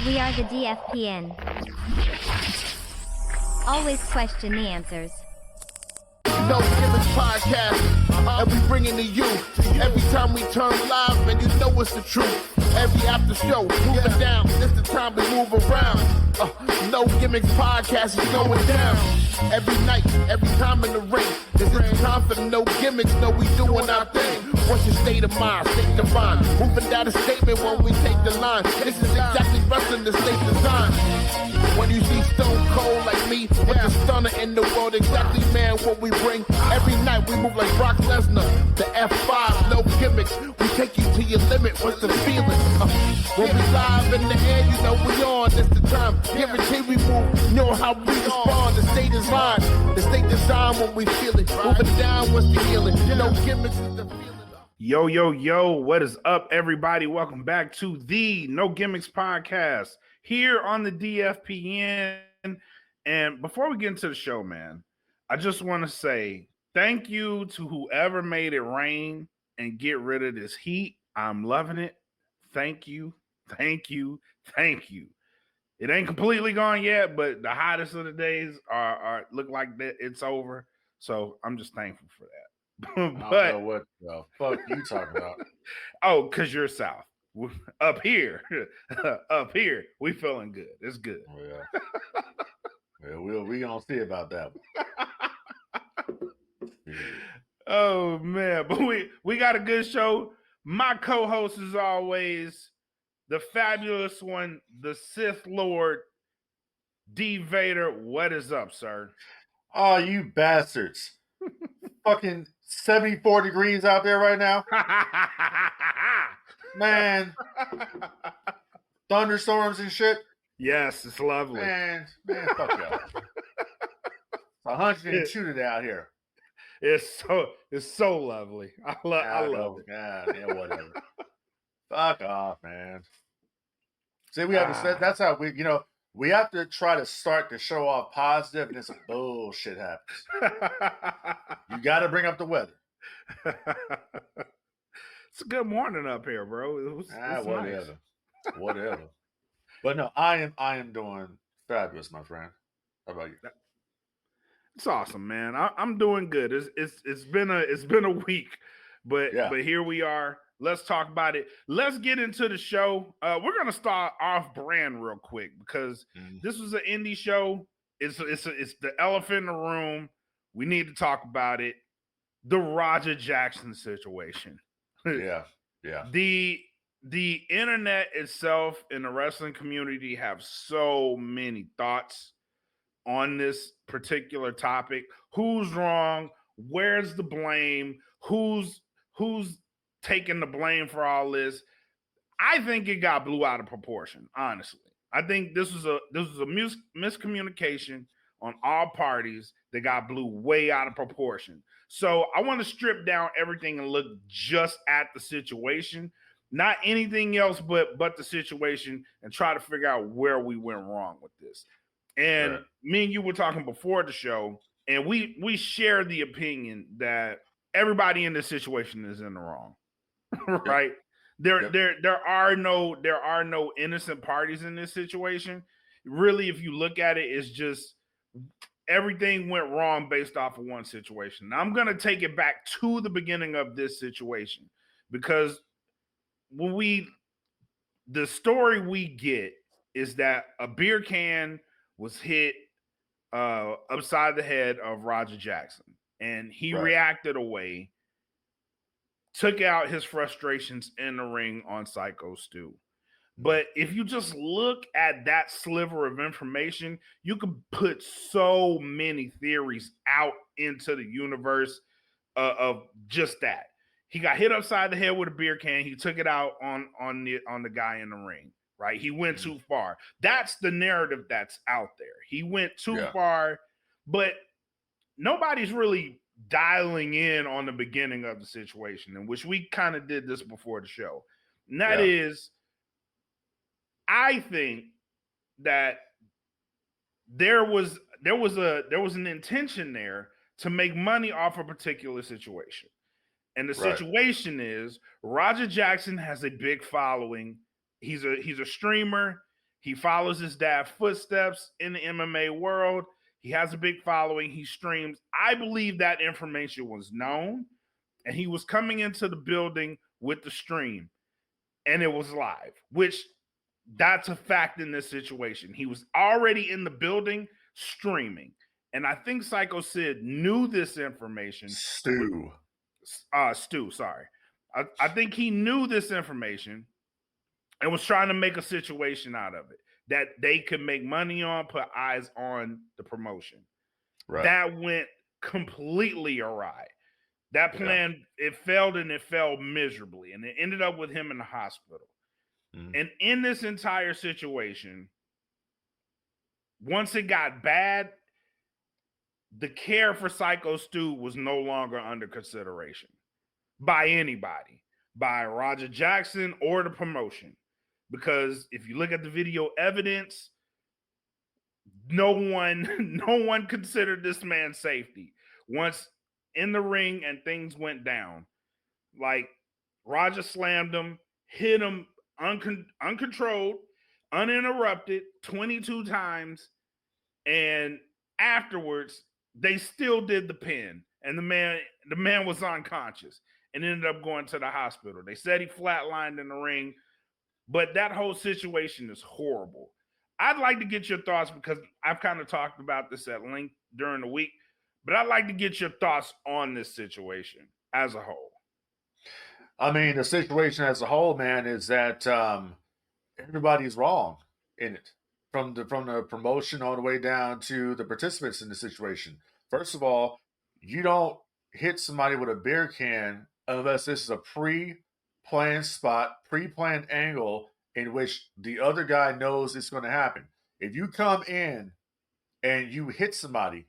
We are the DFPN. Always question the answers. No Gimmicks Podcast, and we bring it to you. Every time we turn live, and you know it's the truth. Every after show, moving down, it's the time to move around. No Gimmicks Podcast is going down. Every night, every time in the ring, this is the time for the No Gimmicks. No, we doing our thing. What's your state of mind? State divine. Moving down a statement when we take the line. This is exactly wrestling the state design. When you see Stone Cold like me, with the stunner in the world, exactly, man, what we bring. Every night we move like Brock Lesnar, the F5, no gimmicks. We take you to your limit. What's the feeling? When we live in the air, you know we on. It's the time. Guarantee we move. You know how we respond. The state is line. The state design when we feel it. Moving down, what's the healing? No gimmicks is the feeling. Yo, yo, yo, what is up, everybody? Welcome back to the No Gimmicks Podcast here on the DFPN. And before we get into the show, man, I just want to say thank you to whoever made it rain and get rid of this heat. I'm loving it. Thank you, thank you, thank you. It ain't completely gone yet, but the hottest of the days are look like that it's over. So I'm just thankful for that. But I don't know what the fuck you talking about. Oh, because you're south. Up here, we feeling good. It's good. Oh, yeah. Well, we gonna see about that one. Yeah. Oh man, but we got a good show. My co-host is always the fabulous one, the Sith Lord, D. Vader. What is up, sir? Oh, you bastards. Fucking 74 degrees out there right now. Man. Thunderstorms and shit. Yes, it's lovely. Man, fuck y'all. It's 102 today out here. It's so lovely. I love it. Yeah, whatever. Fuck off, man. See, we have to. That's how we have to try to start the show off positive, and this bullshit happens. You got to bring up the weather. It's a good morning up here, bro. It's whatever, nice. Whatever. But no, I am doing fabulous, my friend. How about you? It's awesome, man. I'm doing good. It's been a week, but here we are. Let's talk about it. Let's get into the show. We're gonna start off brand real quick because this was an indie show. It's the elephant in the room. We need to talk about it. The Raj Jackson situation. Yeah. The internet itself and the wrestling community have so many thoughts on this particular topic. Who's wrong? Where's the blame? Who's taking the blame for all this? I think it got blew out of proportion, honestly. I think this was a miscommunication on all parties that got blew way out of proportion. So I want to strip down everything and look just at the situation, not anything else but the situation, and try to figure out where we went wrong with this. And me and you were talking before the show, and we share the opinion that everybody in this situation is in the wrong. Right? There are no innocent parties in this situation. Really, if you look at it, it's just everything went wrong based off of one situation. Now, I'm going to take it back to the beginning of this situation because the story we get is that a beer can was hit upside the head of Raj Jackson, and he reacted away, took out his frustrations in the ring on Psycho Stu. But if you just look at that sliver of information, you can put so many theories out into the universe of just that. He got hit upside the head with a beer can. He took it out on the guy in the ring, right? He went too far. That's the narrative that's out there. He went too far, but nobody's really dialing in on the beginning of the situation, in which we kind of did this before the show. And that is, I think that there was an intention there to make money off a particular situation. And the situation is Raj Jackson has a big following. He's a streamer. He follows his dad's footsteps in the MMA world. He has a big following. He streams. I believe that information was known, and he was coming into the building with the stream, and it was live, which that's a fact in this situation. He was already in the building streaming. And I think Psycho Sid knew this information. Stu, sorry. I think he knew this information and was trying to make a situation out of it that they could make money on, put eyes on the promotion. Right. That went completely awry. That plan, it failed, and it failed miserably. And it ended up with him in the hospital. Mm. And in this entire situation, once it got bad, the care for Psycho Stu was no longer under consideration by anybody, by Roger Jackson or the promotion. Because if you look at the video evidence, no one considered this man's safety. Once in the ring and things went down, like Roger slammed him, hit him uncontrolled, uninterrupted 22 times, and afterwards they still did the pin, and the man was unconscious and ended up going to the hospital. They said he flatlined in the ring, but that whole situation is horrible. I'd like to get your thoughts, because I've kind of talked about this at length during the week, but I'd like to get your thoughts on this situation as a whole. I mean, the situation as a whole, man, is that everybody's wrong in it. From the promotion all the way down to the participants in the situation. First of all, you don't hit somebody with a beer can unless this is a pre-planned spot, pre-planned angle in which the other guy knows it's going to happen. If you come in and you hit somebody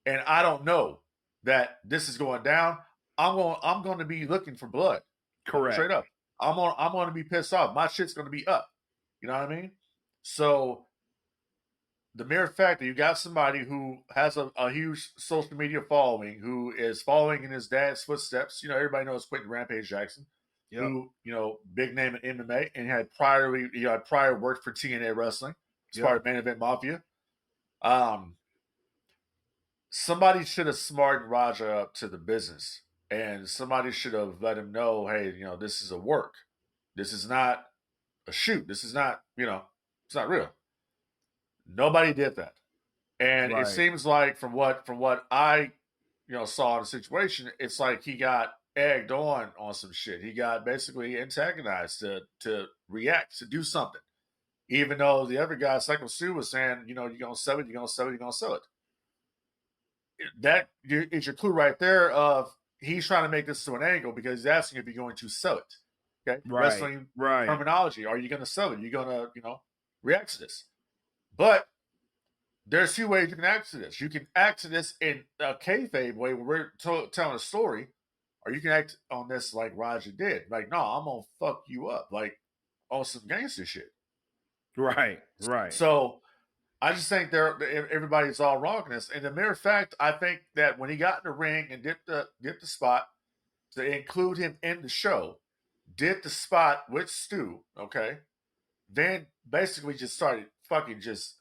and I don't know that this is going down, I'm going to be looking for blood. Correct. Straight up. I'm going to be pissed off. My shit's going to be up. You know what I mean? So the mere fact that you got somebody who has a huge social media following, who is following in his dad's footsteps, everybody knows Quentin Rampage Jackson, who, big name in MMA, and had prior worked for TNA Wrestling, as part of Main Event Mafia. Somebody should have smartened Raja up to the business, and somebody should have let him know, hey, this is a work. This is not a shoot. This is not, it's not real. Nobody did that. And It seems like from what I, saw in the situation, it's like he got egged on some shit. He got basically antagonized to react, to do something. Even though the other guy, Psycho Stu, was saying, you're going to sell it, you're going to sell it, you're going to sell it. That is your clue right there of he's trying to make this to an angle because he's asking if you're going to sell it. Okay? Right. Wrestling terminology. Are you going to sell it? You're going to, react to this. But there's two ways you can act to this. You can act to this in a kayfabe way where we're telling a story, or you can act on this like Roger did. Like, no, I'm going to fuck you up. Like, on some gangster shit. Right. So I just think everybody's all wrong in this. And the mere fact, I think that when he got in the ring and did the spot to include him in the show, did the spot with Stu, okay, then basically just started fucking just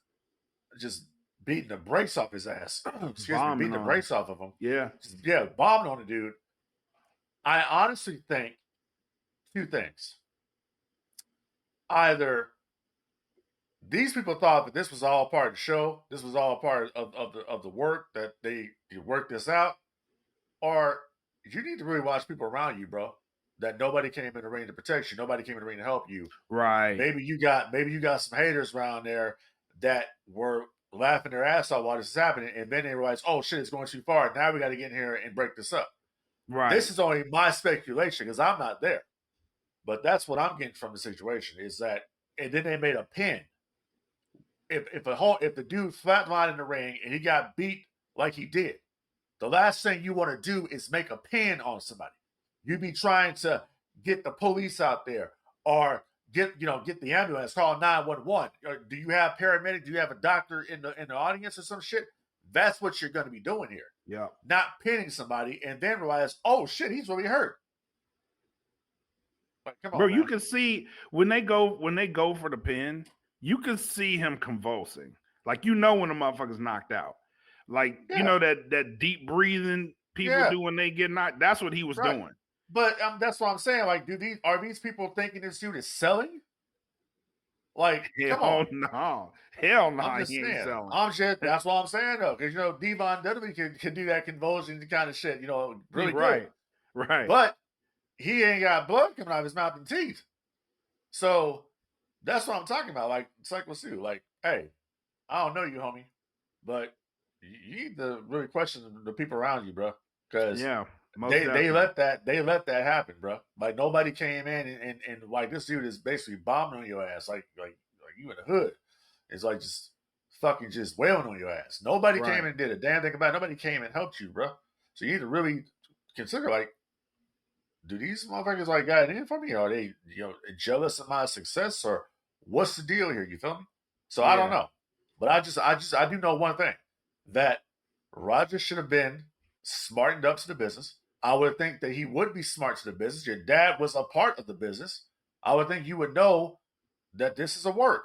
beating the brakes off his ass. Beating the brakes off of him. Yeah. Bombing on the dude. I honestly think two things. Either these people thought that this was all part of the show, this was all part of the work, that they worked this out, or you need to really watch people around you, bro. That nobody came in the ring to protect you. Nobody came in the ring to help you. Right. Maybe you got some haters around there that were laughing their ass off while this is happening, and then they realize, oh shit, it's going too far. Now we got to get in here and break this up. Right. This is only my speculation because I'm not there, but that's what I'm getting from the situation is that, and then they made a pin. If the dude flatlined in the ring and he got beat like he did, the last thing you want to do is make a pin on somebody. You'd be trying to get the police out there or get the ambulance, call 911. Do you have paramedic? Do you have a doctor in the audience or some shit? That's what you're going to be doing here. Yeah. Not pinning somebody and then realize, oh shit, he's really hurt. Like, come on, bro. man. You can see when they go for the pin, you could see him convulsing. Like when the motherfucker's knocked out. Like Yeah. that deep breathing people do when they get knocked. That's what he was Right. doing. But that's what I'm saying. Like, are these people thinking this dude is selling? Like, come on. Hell no, I'm just he ain't saying. selling. That's what I'm saying though, because Devon Dudley can do that convulsion kind of shit. Really right, good. right. But he ain't got blood coming out of his mouth and teeth. So that's what I'm talking about. Like Cycle Sue. Like, hey, I don't know you, homie, but you need to really question the people around you, bro. Because they let that happen, bro. Like nobody came in and like this dude is basically bombing on your ass, like you in the hood. It's like just fucking just wailing on your ass. Nobody came and did a damn thing about it. Nobody came and helped you, bro. So you need to really consider, like, do these motherfuckers like got it in for me? Are they jealous of my success, or what's the deal here? You feel me? So I don't know, but I do know one thing, that Roger should have been smartened up to the business. I would think that he would be smart to the business. Your dad was a part of the business. I would think you would know that this is a work,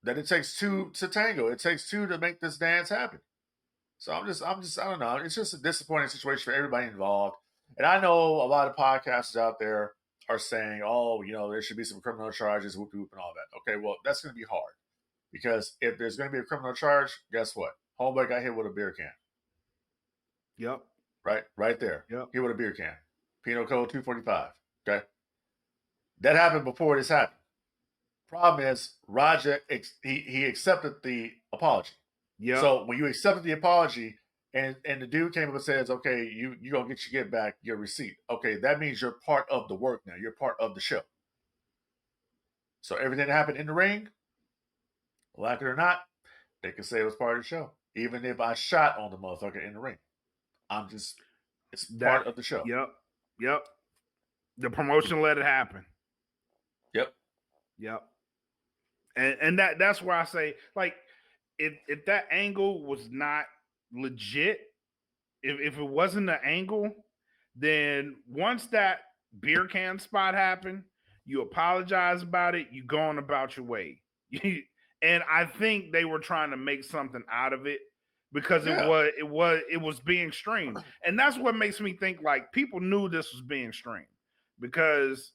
that it takes two to tango. It takes two to make this dance happen. So I don't know. It's just a disappointing situation for everybody involved. And I know a lot of podcasters out there are saying, oh, there should be some criminal charges, whoop whoop and all that. Okay, well, that's going to be hard. Because if there's going to be a criminal charge, guess what? Homeboy got hit with a beer can. Yep. Right there. Yep. Hit with a beer can. Penal Code 245. Okay. That happened before this happened. Problem is, Roger, he accepted the apology. Yeah. So when you accepted the apology and the dude came up and says, okay, you're going to get back your receipt. Okay, that means you're part of the work now. You're part of the show. So everything that happened in the ring, like it or not, they can say it was part of the show. Even if I shot on the motherfucker in the ring. It's part of the show. Yep. The promotion let it happen. Yep. And that's why I say, like, if that angle was not legit, if it wasn't an angle, then once that beer can spot happened, you apologize about it, you go on about your way. And I think they were trying to make something out of it because it was being streamed. And that's what makes me think, like, people knew this was being streamed. Because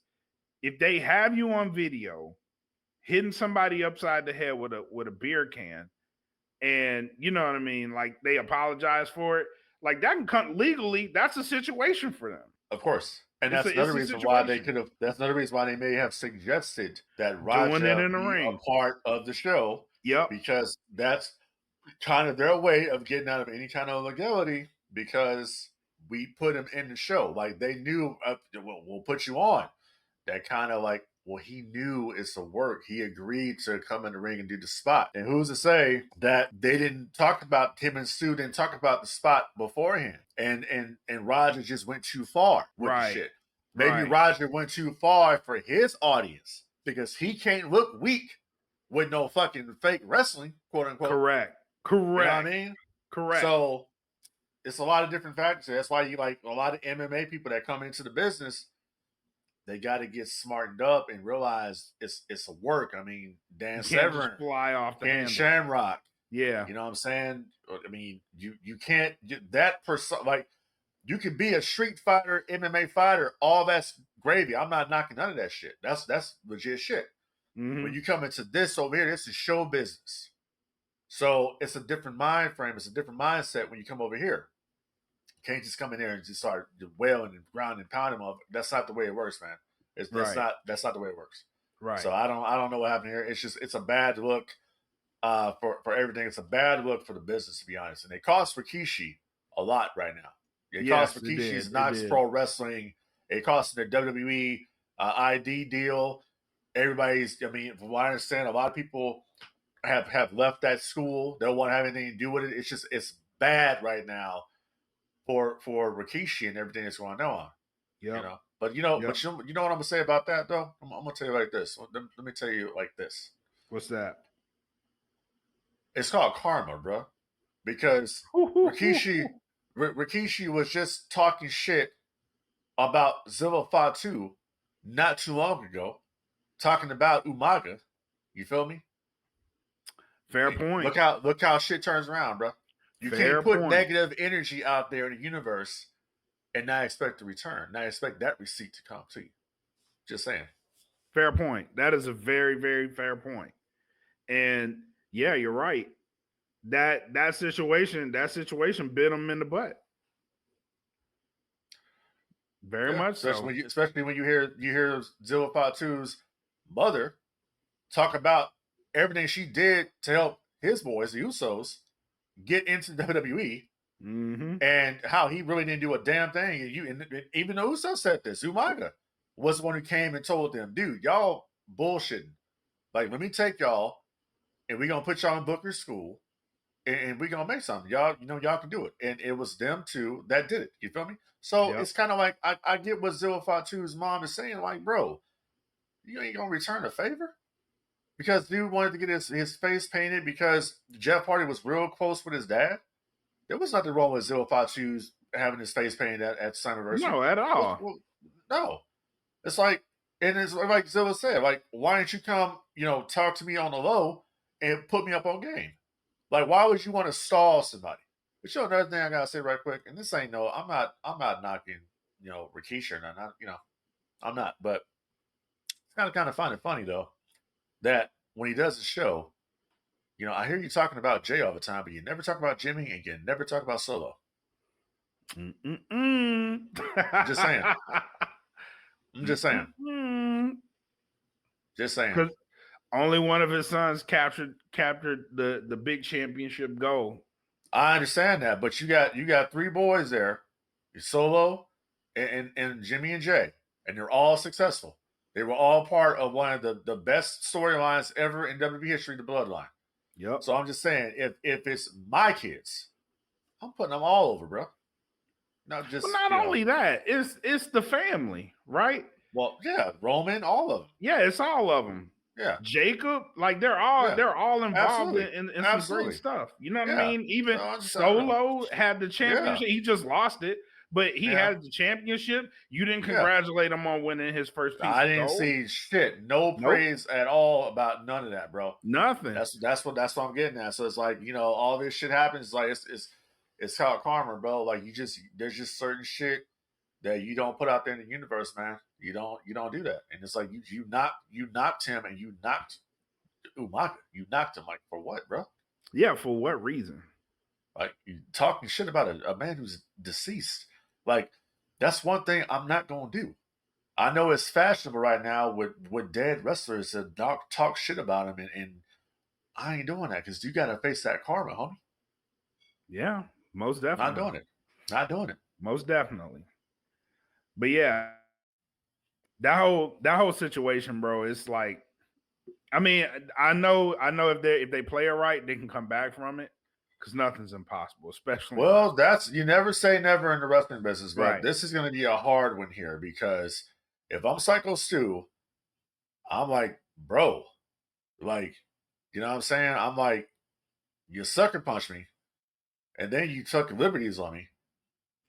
if they have you on video hitting somebody upside the head with a beer can, and you know what I mean, like, they apologize for it, like, that can come legally, that's a situation for them. Of course. And that's another reason why that's another reason why they may have suggested that Raja be a part of the show. Yep. Because that's kind of their way of getting out of any kind of legality, because we put him in the show. Like, they knew, we'll put you on. That kind of like, well, he knew it's a work. He agreed to come in the ring and do the spot. And who's to say that they didn't talk about, him and Stu didn't talk about the spot beforehand. And Roger just went too far with the shit. Maybe Roger went too far for his audience, because he can't look weak with no fucking fake wrestling, quote unquote. Correct. You know what I mean? Correct. So it's a lot of different factors. That's why you, like, a lot of MMA people that come into the business, they got to get smartened up and realize it's a work. I mean, Dan Severn, fly off the Ken Shamrock. Yeah. You know what I'm saying? I mean, you can't, that person, like, you can be a street fighter, MMA fighter, all that's gravy. I'm not knocking none of that shit. That's legit shit. Mm-hmm. When you come into this over here, this is show business. So it's a different mind frame. It's a different mindset when you come over here. You can't just come in there and just start wailing and grounding and pounding them. That's not the way it works, man. That's not the way it works. Right. So I don't know what happened here. It's a bad look for everything. It's a bad look for the business, to be honest. And it costs Rikishi a lot right now. It costs Rikishi's Knox Pro Wrestling. It costs their WWE ID deal. Everybody's, I mean, from what I understand, a lot of people have left that school. They don't want to have anything to do with it. It's bad right now for Rikishi and everything that's going on. Yeah. But you know what I'm gonna say about that though? I'm gonna tell you like this. Let me tell you like this. What's that? It's called karma, bro. Because Rikishi was just talking shit about Zilla Fatu not too long ago, talking about Umaga. You feel me? Fair point. Look how shit turns around, bro. You can't put negative energy out there in the universe and not expect a return. Not expect that receipt to come to you. Just saying. Fair point. That is a very, very fair point. And yeah, you're right. That situation bit him in the butt. Very much especially so. Especially when you hear Zilla Fatu's mother talk about everything she did to help his boys, the Usos, get into WWE, and how he really didn't do a damn thing. And even the Usos said this. Umaga was the one who came and told them, dude, y'all bullshitting. Like, let me take y'all, and we're gonna put y'all in Booker's school, and we're gonna make something. Y'all, y'all can do it. And it was them two that did it. You feel me? So it's kind of like I get what Zilla Fatu's mom is saying. Like, bro, you ain't gonna return a favor? Because dude wanted to get his face painted because Jeff Hardy was real close with his dad. There was nothing wrong with Zilla Fatu's having his face painted at Summerversary. No, at all. No. It's like, and it's like Zilla said, like, why didn't you come, talk to me on the low and put me up on game? Like, why would you want to stall somebody? But another thing I gotta say right quick, and this ain't I'm not knocking, Rikishi or nothing. I'm not, but it's kind of funny though, that when he does the show, I hear you talking about Jay all the time, but you never talk about Jimmy and you never talk about Solo. Just saying. I'm just saying. Just saying. Because only one of his sons captured the big championship goal. I understand that, but you got three boys there, Solo and Jimmy and Jay, and they're all successful. They were all part of one of the best storylines ever in WWE history, the Bloodline. Yep. So I'm just saying, if it's my kids, I'm putting them all over, bro. Not just. Well, not only that, it's the family, right? Well, yeah, Roman, all of them. Yeah, it's all of them. Yeah, Jacob, like they're all involved in some great stuff. You know what I mean? Even Solo had the championship. He just lost it, but he had the championship. You didn't congratulate him on winning his first piece. I didn't see shit. No praise at all about none of that, bro. Nothing. That's what I'm getting at. So it's like, all this shit happens. Like it's called karma, bro. Like there's just certain shit that you don't put out there in the universe, man. You don't do that. And it's like you knocked him and you knocked Umaga. You knocked him, like, for what, bro? Yeah, for what reason? Like, you talking shit about a man who's deceased. Like, that's one thing I'm not gonna do. I know it's fashionable right now with dead wrestlers to talk shit about him, and I ain't doing that because you gotta face that karma, homie. Yeah, most definitely. Not doing it. Most definitely. But yeah, that whole situation, bro, it's like, I mean, I know if they play it right, they can come back from it, because nothing's impossible, especially. Well, you never say never in the wrestling business, but right. This is going to be a hard one here, because if I'm Psycho Stu, I'm like, bro, like, you know what I'm saying? I'm like, you sucker punched me, and then you took liberties on me.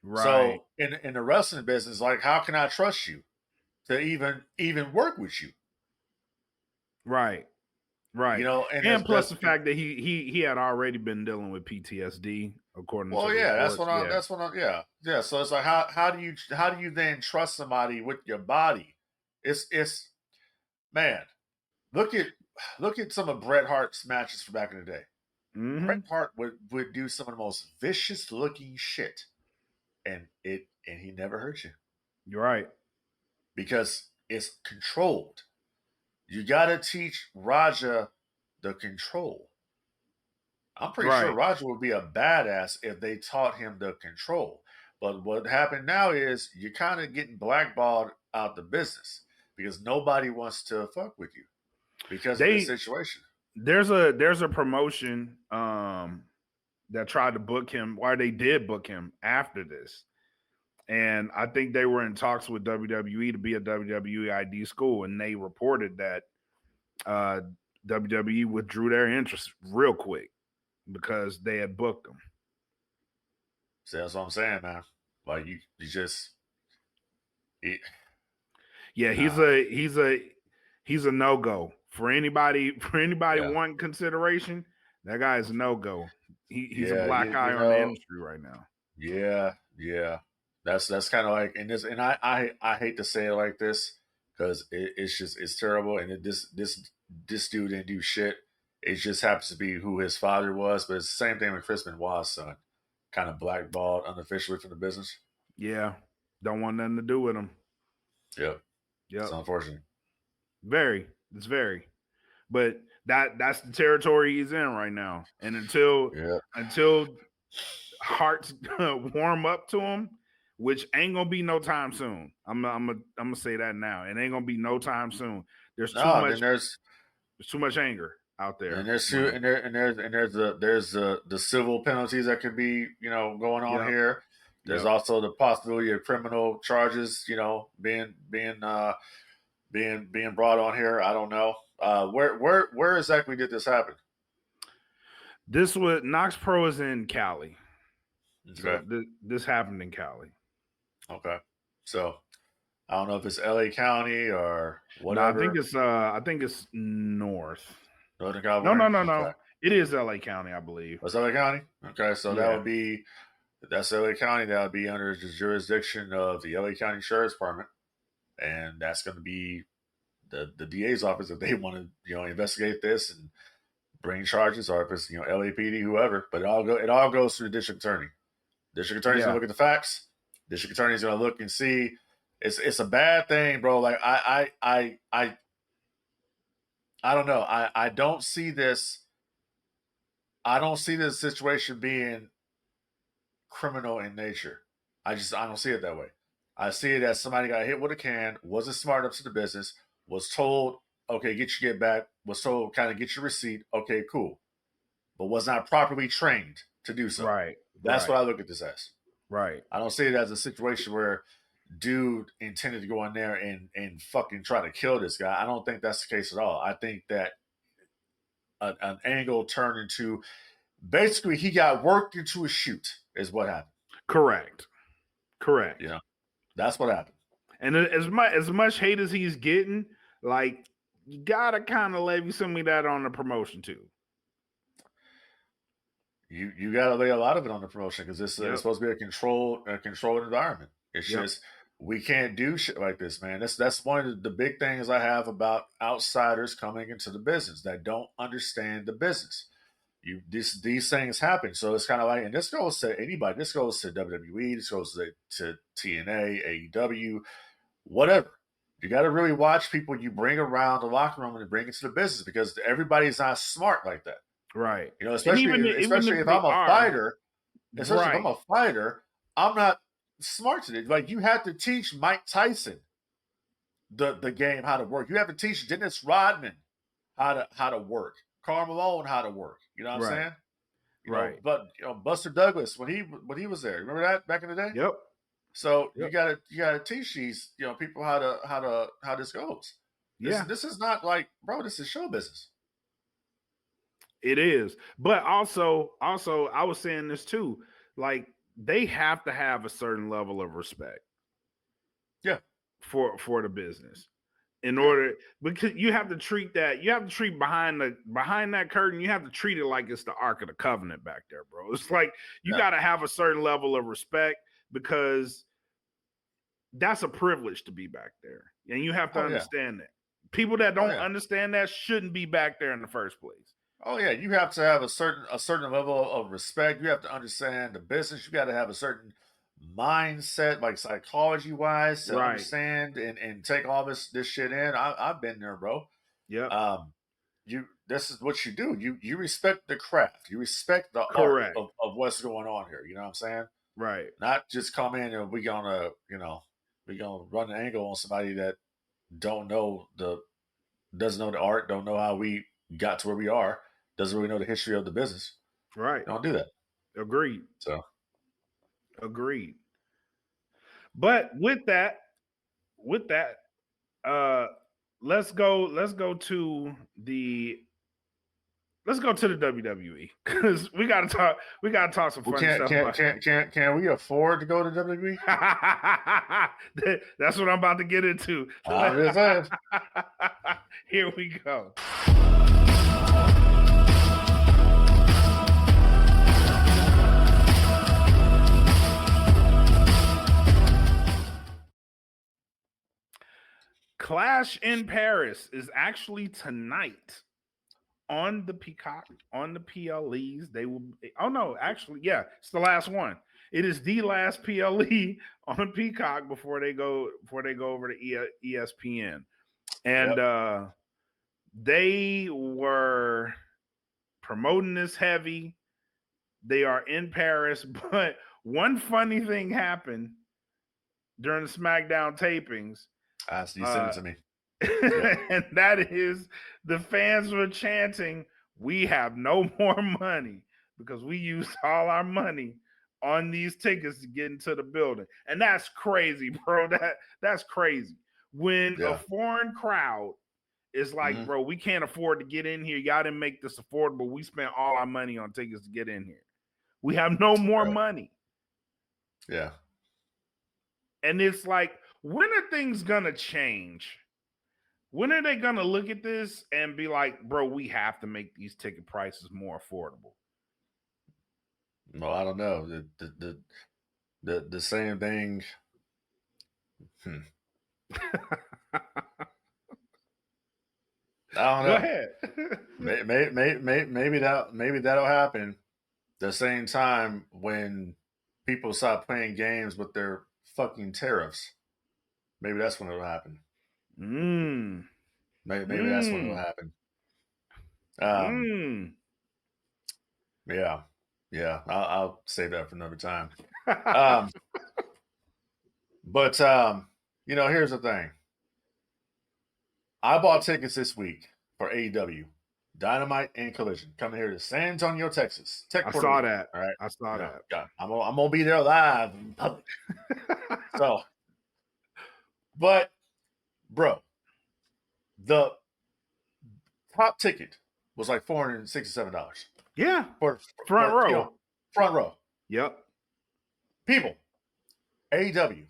Right. So in the wrestling business, like, how can I trust you to even work with you? Right. And plus the fact that he had already been dealing with PTSD, according to that's what I'm yeah. So it's like, how do you then trust somebody with your body? It's man, look at some of Bret Hart's matches from back in the day. Mm-hmm. Bret Hart would do some of the most vicious looking shit. And he never hurt you. You're right. Because it's controlled. You got to teach Raja the control. I'm pretty sure Raja would be a badass if they taught him the control. But what happened now is you're kind of getting blackballed out the business because nobody wants to fuck with you because of the situation. There's a promotion that tried to book him, or they did book him after this. And I think they were in talks with WWE to be a WWE ID school, and they reported that WWE withdrew their interest real quick because they had booked him. See, that's what I'm saying, man. Like, you just... Yeah, he's a no-go. For anybody wanting consideration, That guy is a no-go. He's a Yeah, black eye on the industry right now. Yeah. That's kind of like, and I hate to say it like this because it's terrible, and this dude didn't do shit. It just happens to be who his father was, but it's the same thing with Chris Benoit's son, kind of blackballed unofficially from the business. Yeah, don't want nothing to do with him. Yep. It's unfortunate. It's very, but that's the territory he's in right now, and until hearts warm up to him, which ain't gonna be no time soon. I'm gonna say that now. It ain't gonna be no time soon. There's too much anger out there, and there's the civil penalties that could be going on here. There's also the possibility of criminal charges, being brought on here. I don't know. Where exactly did this happen? This was Knox Pro is in Cali. Okay. So this happened in Cali. Okay. So I don't know if it's LA County or whatever. No, I think it's Northern California. No. Okay. It is LA County, I believe. It's LA County? Okay, so that's LA County. That would be under the jurisdiction of the LA County Sheriff's Department. And that's going to be the DA's office if they want to, investigate this and bring charges, or if it's, LAPD, whoever. But it all goes through the district attorney. District attorney's going to look at the facts. District attorney's going to look and see. It's a bad thing, bro. Like I don't know. I don't see this. I don't see this situation being criminal in nature. I don't see it that way. I see it as somebody got hit with a can, wasn't smart enough to the business, was told, okay, get back, was told kind of get your receipt, okay, cool. But was not properly trained to do so. Right. That's what I look at this as. Right. I don't see it as a situation where dude intended to go in there and fucking try to kill this guy. I don't think that's the case at all. I think that an angle turned into, basically he got worked into a shoot is what happened. Correct. That's what happened. And as much hate as he's getting, like, you gotta kind of levy some of that on the promotion too. You gotta lay a lot of it on the promotion because it's supposed to be a controlled environment. It's just we can't do shit like this, man. That's one of the big things I have about outsiders coming into the business that don't understand the business. These things happen, so it's kind of like, and this goes to anybody. This goes to WWE. This goes to TNA, AEW, whatever. You got to really watch people you bring around the locker room and bring into the business because everybody's not smart like that. Right. Especially if I'm a fighter. Especially if I'm a fighter, I'm not smart to it. Like, you have to teach Mike Tyson the game how to work. You have to teach Dennis Rodman how to work. Karl Malone how to work. You know what I'm saying? Right. But Buster Douglas when he was there, remember that back in the day? Yep. So you gotta teach these people how this goes. This is not like, bro, this is show business. It is. But also I was saying this too, like, they have to have a certain level of respect. Yeah. For the business. In order, because you have to treat behind that curtain, you have to treat it like it's the Ark of the Covenant back there, bro. It's like you got to have a certain level of respect because that's a privilege to be back there, and you have to understand that. People that don't understand that shouldn't be back there in the first place. Oh yeah, you have to have a certain level of respect. You have to understand the business. You got to have a certain mindset, like psychology wise, to understand and take all this shit in. I've been there, bro. Yeah. This is what you do. You respect the craft. You respect the art of what's going on here. You know what I'm saying? Right. Not just come in and we're gonna run an angle on somebody that doesn't know the art, don't know how we got to where we are, doesn't really know the history of the business. Right. Don't do that. Agreed. So. Agreed. But with that, let's go to the WWE because we gotta talk some funny stuff. Can we afford to go to WWE? That's what I'm about to get into. Here we go. Clash in Paris is actually tonight on the Peacock, on the PLEs. They will. Oh no, actually, yeah, it's the last one. It is the last PLE on Peacock before they go over to ESPN, and they were promoting this heavy. They are in Paris, but one funny thing happened during the SmackDown tapings. You sent it to me. And that is the fans were chanting, "We have no more money because we used all our money on these tickets to get into the building." And that's crazy, bro. That's crazy. When a foreign crowd is like, bro, we can't afford to get in here. Y'all didn't make this affordable. We spent all our money on tickets to get in here. We have no more money. Yeah. And it's like, when are things gonna change? When are they gonna look at this and be like, bro, we have to make these ticket prices more affordable? Well, I don't know. The same thing. I don't know. Go ahead. maybe that'll happen. The same time when people stop playing games with their fucking tariffs, maybe that's when it'll happen. Maybe that's when it'll happen. Yeah. I'll save that for another time. But here's the thing. I bought tickets this week for AEW, Dynamite and Collision, coming here to San Antonio, Texas. I saw that. All right, I saw that. Yeah, I'm gonna be there live in public. So, but bro, the top ticket was like $467. Yeah, front row. Front row. Yep. People, AEW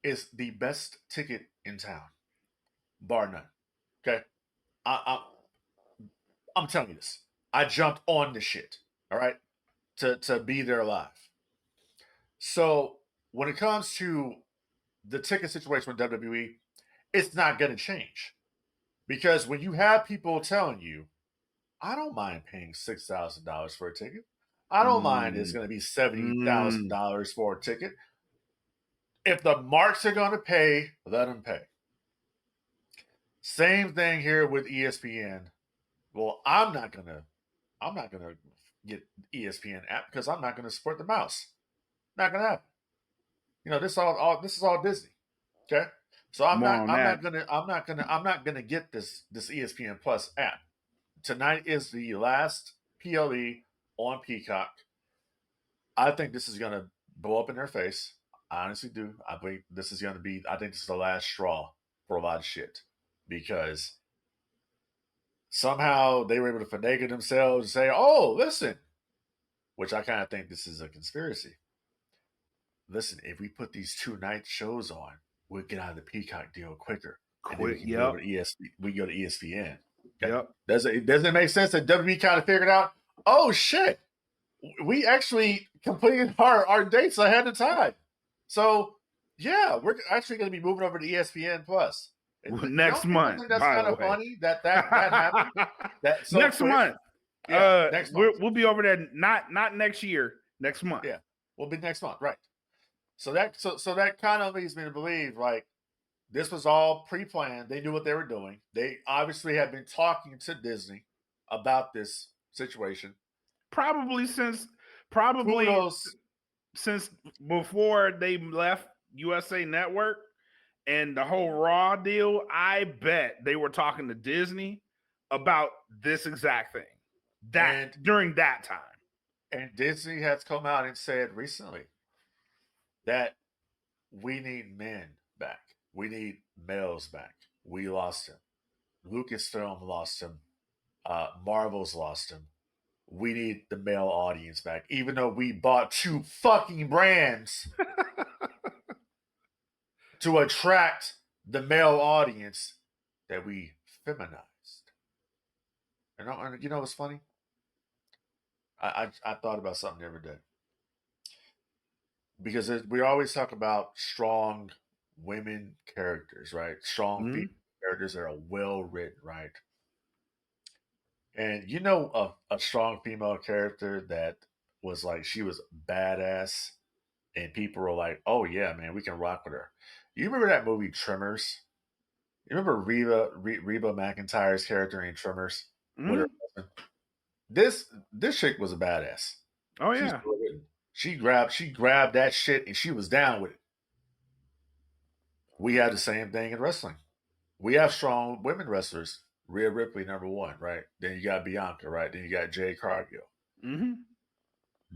is the best ticket in town, bar none. Okay, I'm telling you this. I jumped on the shit. All right, to be there live. So when it comes to the ticket situation with WWE, it's not going to change, because when you have people telling you, I don't mind paying $6,000 for a ticket. I don't mind it's going to be $70,000 for a ticket. If the marks are going to pay, let them pay. Same thing here with ESPN. Well, I'm not gonna get ESPN app because I'm not gonna support the mouse. Not gonna happen. This is all Disney. Okay, so I'm not gonna get this ESPN Plus app. Tonight is the last PLE on Peacock. I think this is gonna blow up in their face. I honestly do. I think this is the last straw for a lot of shit, because somehow they were able to finagle themselves and say, "Oh, listen," which I kind of think this is a conspiracy. Listen, if we put these 2-night shows on, we'll get out of the Peacock deal quicker. We go to ESPN. Okay? Yep. Doesn't it make sense that WWE kind of figured out, oh shit, we actually completed our dates ahead of time. So yeah, we're actually going to be moving over to ESPN Plus next month. That's kind of funny that happened. Next month. Yeah, next month. We'll be over there. Not next year. Next month. Yeah, we'll be next month, right? So that kind of leads me to believe, like, this was all pre-planned. They knew what they were doing. They obviously have been talking to Disney about this situation. Probably since before they left USA Network and the whole Raw deal. I bet they were talking to Disney about this exact thing during that time. And Disney has come out and said recently that we need men back. We need males back. We lost him. Lucasfilm lost him. Marvel's lost him. We need the male audience back, even though we bought 2 fucking brands to attract the male audience that we feminized. And you know what's funny? I thought about something the other day. Because we always talk about strong women characters, right? Strong characters that are well written, right? And you know, a strong female character that was like she was badass, and people were like, "Oh yeah, man, we can rock with her." You remember that movie Tremors? You remember Reba McEntire's character in Tremors with her Mhm. husband? This chick was a badass. Oh She's yeah. well written. She grabbed that shit and she was down with it. We have the same thing in wrestling. We have strong women wrestlers. Rhea Ripley, number one, right? Then you got Bianca, right? Then you got Jade Cargill. Mm-hmm.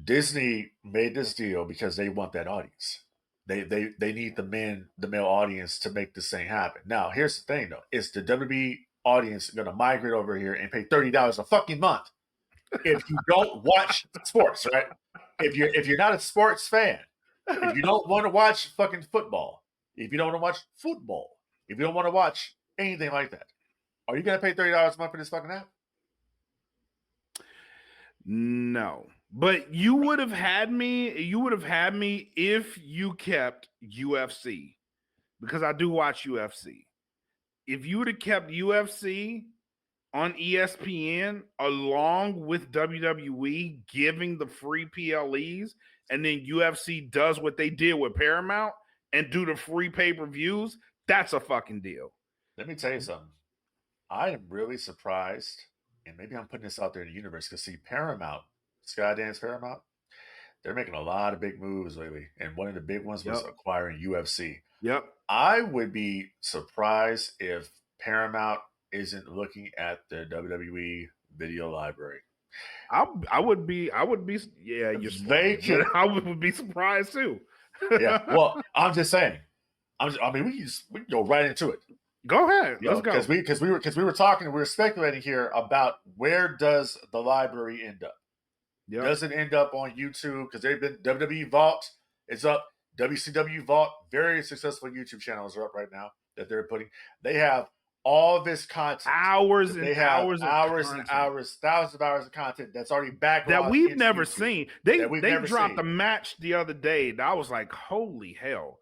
Disney made this deal because they want that audience. They need the male audience to make this thing happen. Now, here's the thing though: is the WWE audience going to migrate over here and pay $30 a fucking month if you don't watch sports, right? If you're not a sports fan, if you don't want to watch fucking football, if you don't want to watch football, if you don't want to watch anything like that, are you going to pay $30 a month for this fucking app? No. But you would have had me if you kept UFC. Because I do watch UFC. If you would have kept UFC on ESPN along with WWE giving the free PLEs, and then UFC does what they did with Paramount and do the free pay-per-views, that's a fucking deal. Let me tell you something. I am really surprised, and maybe I'm putting this out there in the universe because see, Paramount, Skydance Paramount, they're making a lot of big moves lately, and one of the big ones was acquiring UFC. Yep. I would be surprised if Paramount isn't looking at the WWE video library. I would be yeah, They can, I would be surprised too. yeah. Well, I'm just saying. I mean, we can go right into it. Go ahead. Let's go. Because we were talking, we were speculating here about where does the library end up? Yep. Does it end up on YouTube? Because they've been WWE Vault is up. WCW Vault, very successful YouTube channels are up right now that they're putting. They have all this content, hours and hours, thousands of hours of content that's already backlogged that we've never YouTube, seen. They dropped a match the other day. And I was like, holy hell.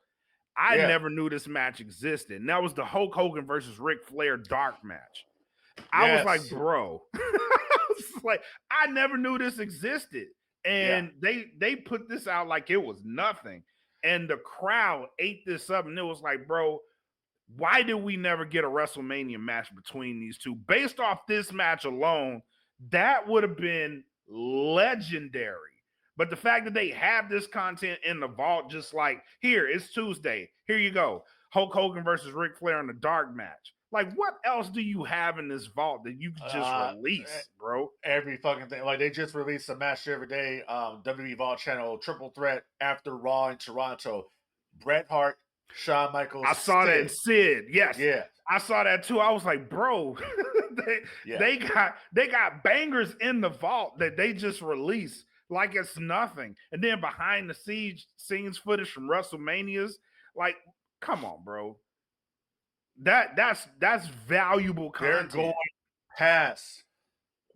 I never knew this match existed. And that was the Hulk Hogan versus Ric Flair dark match. I was like, bro. I never knew this existed. And they put this out like it was nothing. And the crowd ate this up. And it was like, bro, why did we never get a WrestleMania match between these two? Based off this match alone, that would have been legendary. But the fact that they have this content in the vault, just like, here, it's Tuesday. Here you go. Hulk Hogan versus Ric Flair in the dark match. Like, what else do you have in this vault that you could just release, bro? Every fucking thing. Like, they just released a match every day. WWE Vault channel, triple threat after Raw in Toronto. Bret Hart, Shawn Michaels. I saw that in Sid. Yes. Yeah. I saw that too. I was like, bro, they got bangers in the vault that they just released like it's nothing. And then behind the scenes footage from WrestleManias, like, come on, bro. That's valuable content. They're going past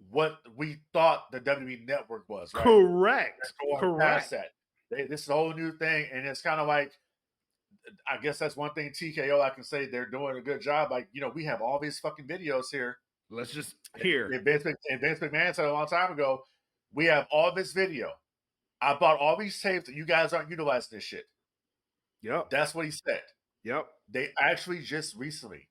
what we thought the WWE network was, right? Correct. Past that. This is a whole new thing, and it's kind of like, I guess that's one thing TKO I can say they're doing a good job. Like, we have all these fucking videos here. Let's just here. And Vince McMahon said a long time ago, we have all this video. I bought all these tapes, and you guys aren't utilizing this shit. Yep. That's what he said. Yep. They actually just recently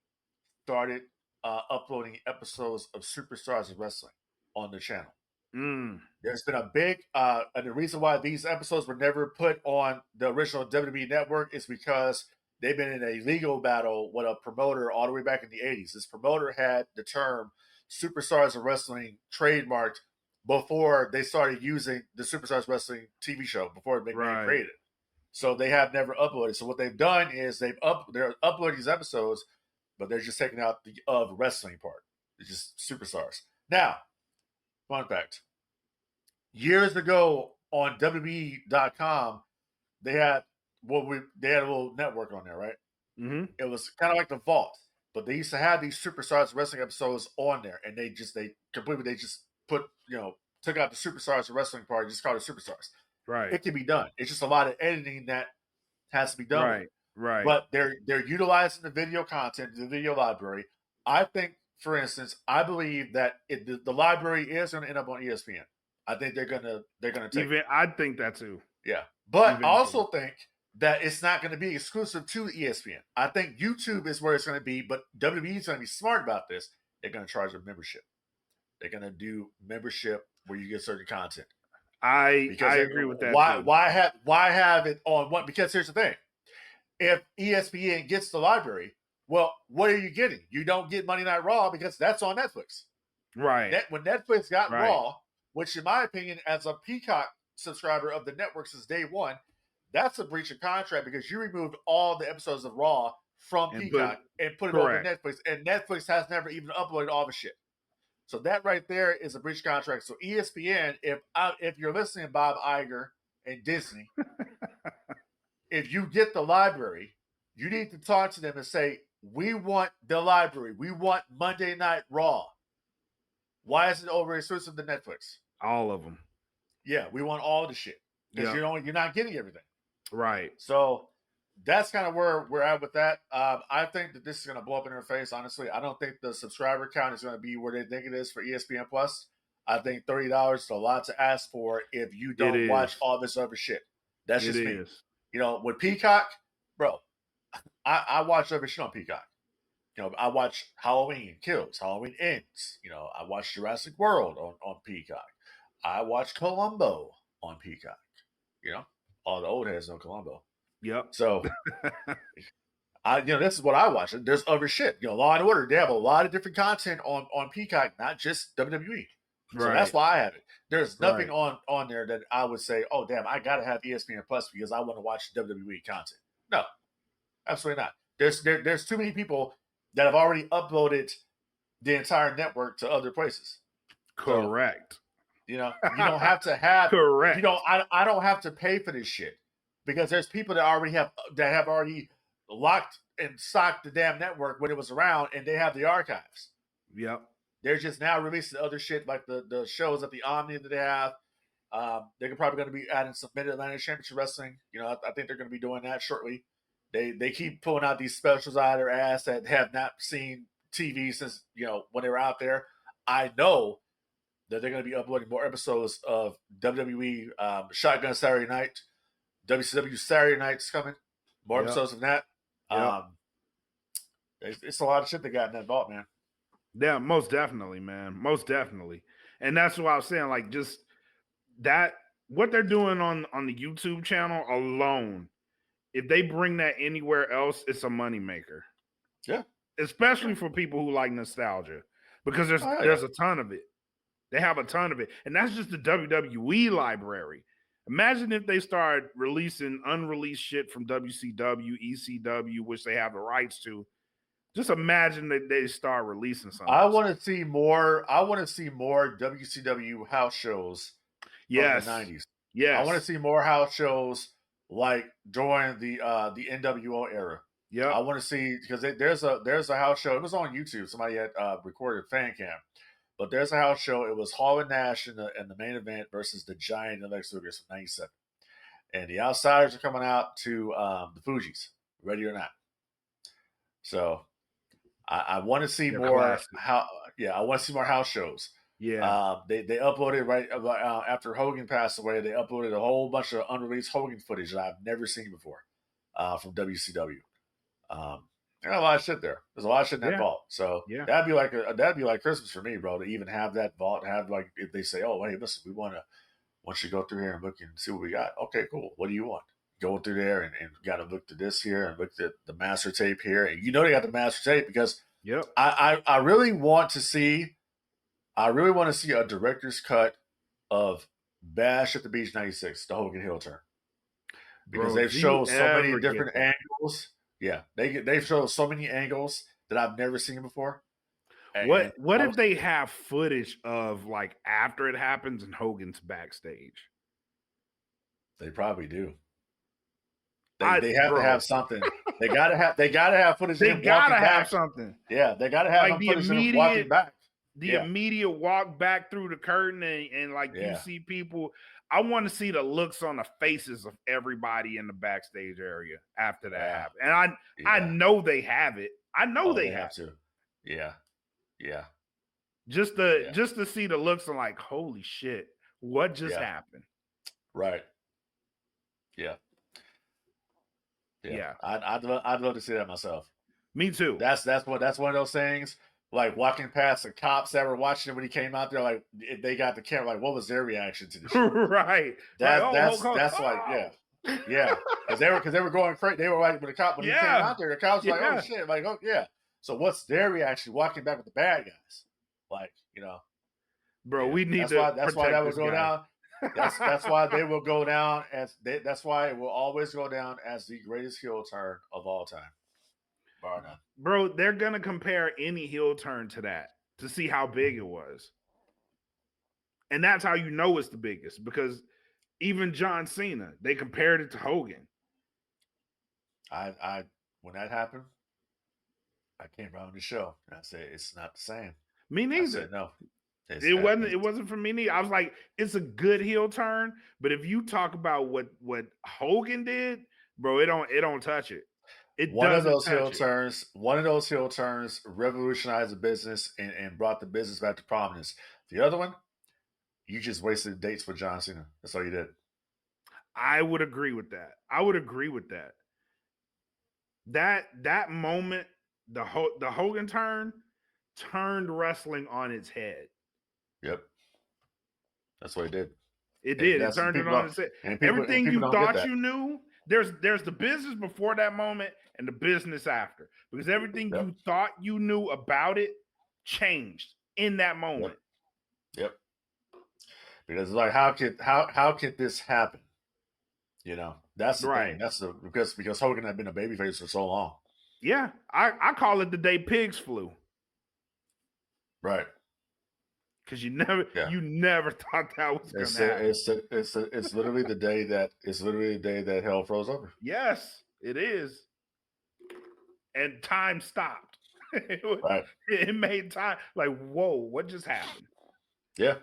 started uploading episodes of Superstars of Wrestling on the channel. There's been a big, and the reason why these episodes were never put on the original WWE network is because they've been in a legal battle with a promoter all the way back in the 80s. This promoter had the term Superstars of Wrestling trademarked before they started using the Superstars Wrestling TV show, before it became created. So they have never uploaded. So what they've done is they're uploading these episodes, but they're just taking out the of wrestling part. It's just Superstars. Now, fun fact. Years ago on WWE.com, they had a little network on there, right? Mm-hmm. It was kind of like the Vault, but they used to have these Superstars Wrestling episodes on there, and they just put, took out the Superstars Wrestling part and just called it Superstars. Right. It can be done. It's just a lot of editing that has to be done. Right. But they're utilizing the video content, the video library. I think, for instance, I believe that the library is going to end up on ESPN. I think they're gonna take Even it. I think that too. Yeah, but I Eventually. also think that it's not going to be exclusive to ESPN. I think YouTube is where it's going to be, but WWE is going to be smart about this. They're going to charge a membership. They're going to do membership where you get certain content. I agree with that too. Why have it on one? Because here's the thing: if ESPN gets the library, well, what are you getting? You don't get Monday Night Raw because that's on Netflix. Right. When Netflix got Right. Raw, which in my opinion, as a Peacock subscriber of the network since day one, that's a breach of contract because you removed all the episodes of Raw from Peacock and put it over Netflix, and Netflix has never even uploaded all the shit. So that right there is a breach of contract. So ESPN, if you're listening, Bob Iger and Disney, if you get the library, you need to talk to them and say, we want the library. We want Monday Night Raw. Why is it over exclusive to Netflix? All of them. Yeah, we want all the shit because you're not getting everything. Right. So that's kind of where we're at with that. I think that this is going to blow up in their face. Honestly, I don't think the subscriber count is going to be where they think it is for ESPN Plus. I think $30 is a lot to ask for if you don't watch all this other shit. That's just me. You know, with Peacock, bro, I watch every shit on Peacock. You know, I watch Halloween Kills, Halloween Ends. You know, I watch Jurassic World on Peacock. I watch Columbo on Peacock. You know, all the old heads know Columbo. Yep. So, this is what I watch. There's other shit. You know, Law and Order. They have a lot of different content on Peacock, not just WWE. So that's why I have it. There's nothing on there that I would say, oh damn, I gotta have ESPN Plus because I want to watch WWE content. No, absolutely not. There's too many people that have already uploaded the entire network to other places. Correct. So, you don't have to have. Correct. I don't have to pay for this shit because there's people that have already locked and socked the damn network when it was around, and they have the archives. Yep. They're just now releasing other shit like the shows at the Omni that they have. They're probably going to be adding some Mid-Atlantic Championship Wrestling. You know, I think they're going to be doing that shortly. They keep pulling out these specials out of their ass that have not seen TV since, when they were out there. I know that they're going to be uploading more episodes of WWE Shotgun Saturday Night, WCW Saturday Night's coming. More episodes of that. It's a lot of shit they got in that vault, man. Yeah, most definitely, man. Most definitely. And that's what I was saying. Like, just that, what they're doing on the YouTube channel alone, if they bring that anywhere else, it's a moneymaker. Yeah. Especially for people who like nostalgia. Because there's a ton of it. They have a ton of it. And that's just the WWE library. Imagine if they start releasing unreleased shit from WCW, ECW, which they have the rights to. Just imagine that they start releasing something. I want to see more WCW house shows from the 90s. Yes. I want to see more house shows like during the NWO era. Yeah. I want to see, because there's a house show. It was on YouTube. Somebody had recorded fan cam. But there's a house show. It was Hall and Nash in the main event versus the Giant and Lex Luger from 97. And the Outsiders are coming out to the Fugees, ready or not. So I want to see more I want to see more house shows. Yeah. They uploaded right after Hogan passed away. They uploaded a whole bunch of unreleased Hogan footage that I've never seen before from WCW. There's a lot of shit there. There's a lot of shit in that vault. So that'd be like Christmas for me, bro. To even have that vault, have like if they say, oh hey, listen, we want you to go through here and look and see what we got. Okay, cool. What do you want? Go through there and got to look to this here and look at the master tape here. And they got the master tape because I really want to see a director's cut of Bash at the Beach 96, the Hogan Hill turn. Because they've shown so many different angles. Yeah, they've shown so many angles that I've never seen before. What if they have footage of like after it happens and Hogan's backstage? They probably do. They have to have something. They gotta have footage. They gotta have something. Yeah, they gotta have like footage of him walking back. The immediate walk back through the curtain and like you see people. I want to see the looks on the faces of everybody in the backstage area after that happens. And I know they have it. I know they have to. Yeah. Yeah. Just to see the looks and like, holy shit, what just happened? Right. Yeah. Yeah. I'd love to see that myself. Me too. That's one of those things. Like walking past the cops that were watching it when he came out there, like they got the camera. Like, what was their reaction to the shit? Right. That's like yeah. Because they were going crazy. They were like when he came out there, the cops were like, oh shit, like oh yeah. So what's their reaction walking back with the bad guys? Like bro, we need that's why that will go down. That's why they will go down that's why it will always go down as the greatest heel turn of all time. Bar none. Bro, they're gonna compare any heel turn to that to see how big it was. And that's how you know it's the biggest, because even John Cena, they compared it to Hogan. I when that happened, I came around the show and I said it's not the same. Me neither. I said, no. It wasn't for me neither. I was like, it's a good heel turn, but if you talk about what Hogan did, bro, it don't touch it. One of those heel turns revolutionized the business and brought the business back to prominence. The other one, you just wasted dates with John Cena. That's all you did. I would agree with that. That moment, the Hogan turn turned wrestling on its head. Yep. That's what it did. It did. It turned it on its head. Everything you thought you knew, there's the business before that moment and the business after. Because everything you thought you knew about it changed in that moment. Yep. Because it's like, how could this happen? That's the thing. That's because Hogan had been a babyface for so long. Yeah, I call it the day pigs flew. Right. Because you never thought that was going to happen. It's literally the day that hell froze over. Yes, it is. And time stopped. Right. It made time like, whoa, what just happened? Yeah.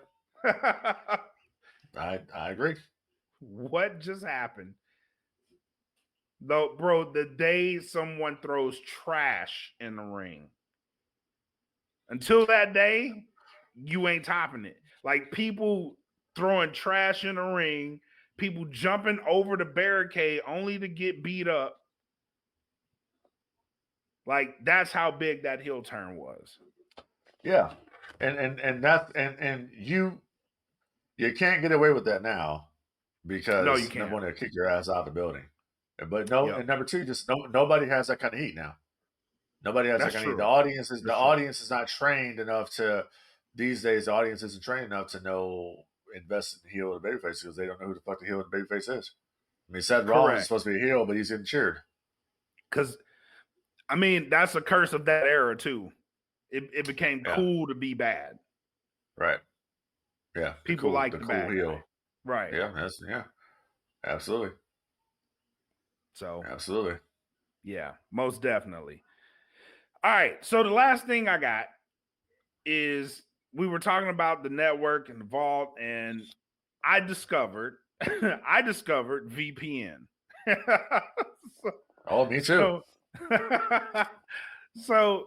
I agree. What just happened? Though, bro, the day someone throws trash in the ring. Until that day, you ain't topping it. Like people throwing trash in the ring, people jumping over the barricade only to get beat up. Like that's how big that heel turn was. Yeah. And you can't get away with that now because no, you can't. Number one, they'll kick your ass out of the building. But and number two, just nobody has that kind of heat now. Nobody has that kind of heat. The audience is not trained enough to these days. The audience isn't trained enough to know invest in heel and babyface because they don't know who the fuck the heel and babyface is. I mean, Seth Rollins is supposed to be a heel, but he's getting cheered. Because I mean, that's a curse of that era too. It became cool to be bad. Right. Yeah. People like the cool bad heel. Guy. Right. Yeah. Absolutely. So absolutely. Yeah, most definitely. All right. So the last thing I got is we were talking about the network and the vault, and I discovered VPN. Me too. So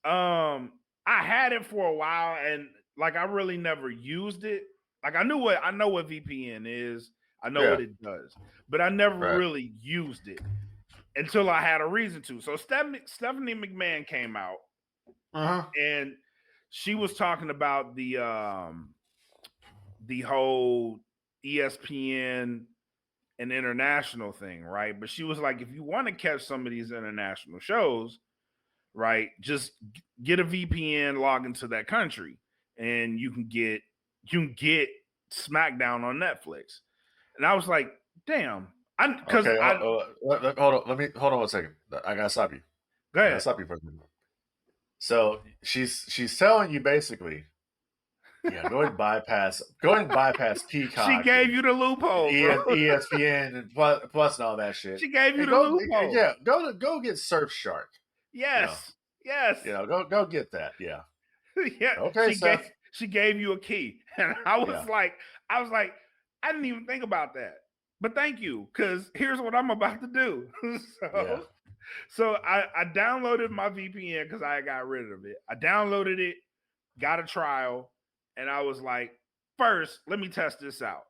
I had it for a while, and like I really never used it. Like I know what VPN is. I know what it does, but I never really used it until I had a reason to. So Stephanie McMahon came out, and she was talking about the whole ESPN and international thing, right? But she was like, if you want to catch some of these international shows, right, just get a VPN, log into that country, and you can get SmackDown on Netflix. And I was like, damn. Hold on 1 second. I gotta stop you. Go ahead. I gotta stop you for a minute. So she's telling you basically, go and bypass Peacock. She gave you the loophole, ESPN and plus and all that shit. She gave you the loophole. Yeah, go get Surfshark. Yes, yes. Go get that. Yeah. Yeah. Okay, she gave you a key, and I was like, I didn't even think about that. But thank you, because here's what I'm about to do. So I downloaded my VPN because I got rid of it. I downloaded it, got a trial, and I was like, first, let me test this out.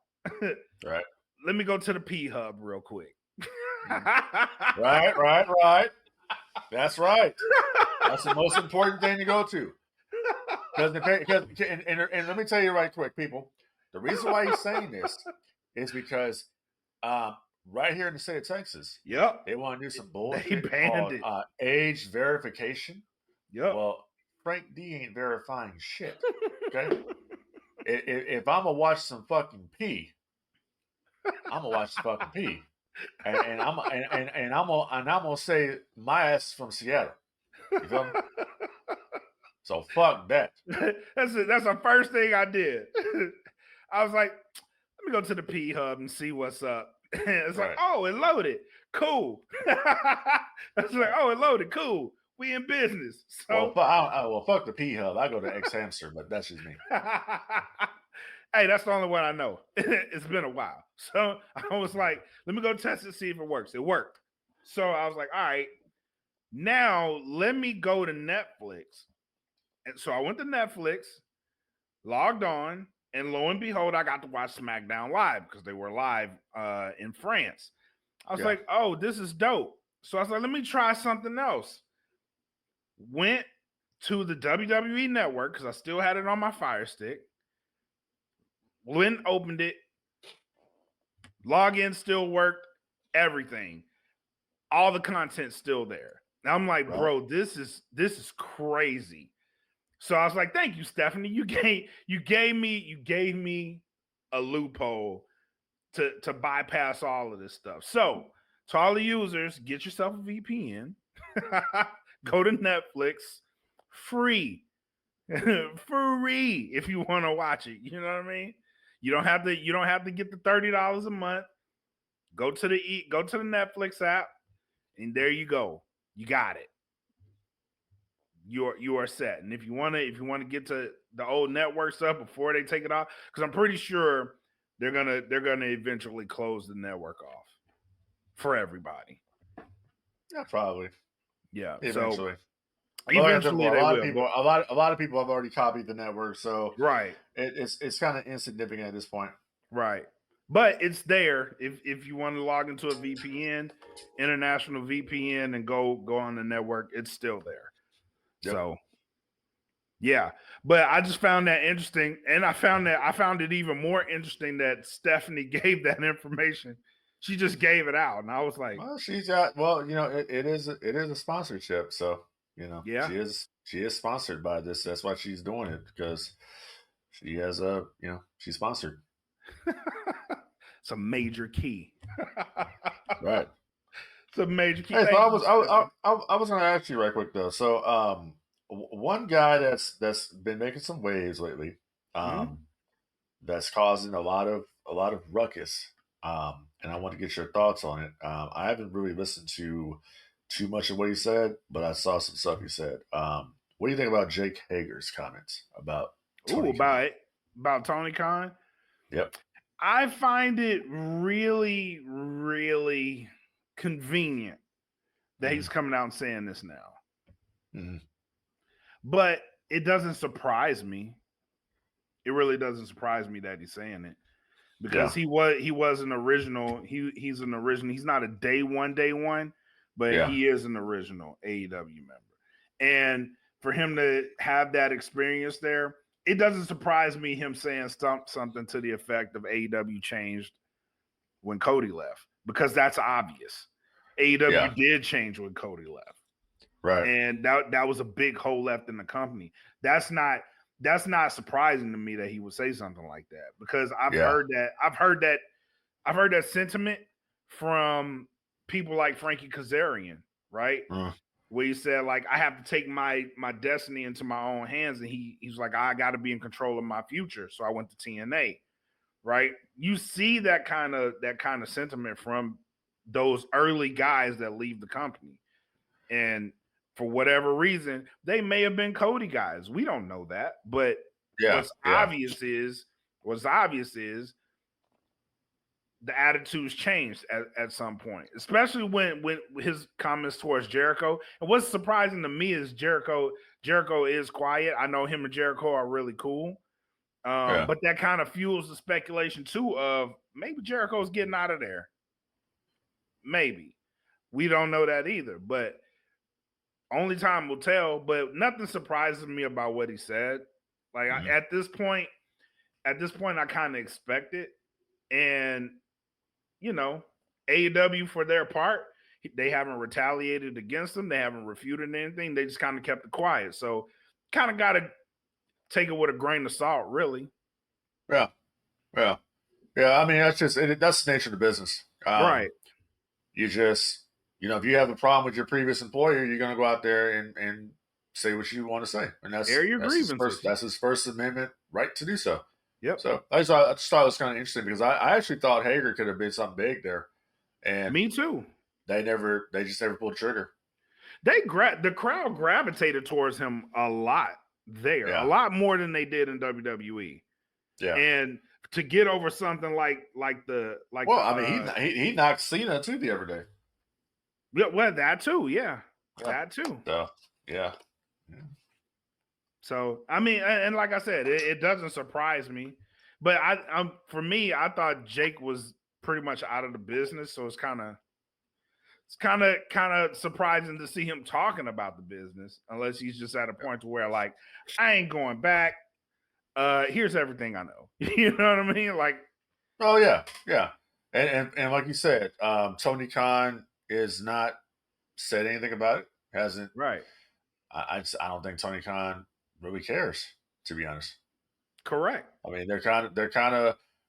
Right. Let me go to the P Hub real quick. Right. That's right. That's the most important thing to go to. And let me tell you right quick, people. The reason why he's saying this is because right here in the state of Texas, Yep. they want to do some bullshit They banned called age verification. Yep. Well, Frank D ain't verifying shit. Okay. If I'm gonna watch some fucking pee, I'm gonna watch the fucking pee, and I'm gonna say my ass is from Seattle. You feel me? So fuck that. That's the first thing I did. I was like, let me go to the P Hub and see what's up. It's like, oh, it loaded. Cool. It's like, oh, it loaded. Cool. We in business. So fuck the P Hub. I go to X Hamster, but that's just me. Hey, that's the only one I know. It's been a while. So I was like, let me go test it, see if it works. It worked. So I was like, all right, now let me go to Netflix. And so I went to Netflix, logged on, and lo and behold, I got to watch SmackDown live because they were live in France. I was like, oh, this is dope. So I was like, let me try something else. Went to the WWE Network because I still had it on my Fire Stick. Went, opened it. Login still worked. Everything. All the content's still there. Now I'm like, bro, this is crazy. So I was like, thank you, Stephanie. You gave me a loophole to bypass all of this stuff. So to all the users, get yourself a VPN. Go to Netflix, free. Free if you want to watch it. You know what I mean? You don't have to get the $30 a month. Go to the Netflix app, and there you go. You got it. You are set. And if you want to get to the old network stuff before they take it off, because I'm pretty sure they're gonna eventually close the network off for everybody. Yeah, probably. Yeah, eventually. Eventually, a lot of people have already copied the network, so right. It's kind of insignificant at this point. Right. But it's there if you want to log into a VPN, international VPN, and go on the network, it's still there. Yep. So yeah. But I just found that interesting. And I found it even more interesting that Stephanie gave that information. She just gave it out. And I was like, well, she's got, well, it is a sponsorship. So, yeah. she is sponsored by this. That's why she's doing it, because she has she's sponsored. It's a major key. Right. It's a major key. Hey, so I was going to ask you right quick though. So, one guy that's been making some waves lately, that's causing a lot of ruckus, and I want to get your thoughts on it. I haven't really listened to too much of what he said, but I saw some stuff he said. What do you think about Jake Hager's comments about Tony Khan? About Tony Khan? Yep. I find it really, really convenient that he's coming out and saying this now. Mm-hmm. But it doesn't surprise me. It really doesn't surprise me that he's saying it, because he was an original. He's an original. He's not a day one, but he is an original AEW member. And for him to have that experience there, it doesn't surprise me him saying something to the effect of AEW changed when Cody left, because that's obvious. AEW did change when Cody left. Right. And that was a big hole left in the company. That's not surprising to me that he would say something like that, because I've heard that sentiment from people like Frankie Kazarian, right? Where he said, like, I have to take my destiny into my own hands, and he's like, I got to be in control of my future, so I went to TNA, right? You see that kind of sentiment from those early guys that leave the company, and for whatever reason, they may have been Cody guys. We don't know that, but what's obvious is the attitudes changed at some point, especially when his comments towards Jericho. And what's surprising to me is Jericho is quiet. I know him and Jericho are really cool. But that kind of fuels the speculation too of maybe Jericho's getting out of there. Maybe. We don't know that either, but only time will tell. But nothing surprises me about what he said. Like at this point, I kind of expect it. And you know, AEW for their part, they haven't retaliated against him. They haven't refuted anything. They just kind of kept it quiet. So kind of got to take it with a grain of salt, really. Yeah. I mean, that's the nature of the business, right? You just, if you have a problem with your previous employer, you're going to go out there and say what you want to say, and that's his First Amendment right to do so. Yep. So I just thought it was kind of interesting because I actually thought Hager could have been something big there, and me too. They just never pulled the trigger. The crowd gravitated towards him a lot there, a lot more than they did in WWE. Yeah, and to get over something like. He knocked Cena too the other day. Yeah, well, that too, that too. So, yeah. So I mean, and like I said, it doesn't surprise me, but for me, I thought Jake was pretty much out of the business, so it's kind of surprising to see him talking about the business, unless he's just at a point to where like I ain't going back. Here's everything I know. You know what I mean? Like, oh yeah, and like you said, Tony Khan is not said anything about it. Hasn't right? I don't think Tony Khan really cares, to be honest. Correct. I mean, they're kind of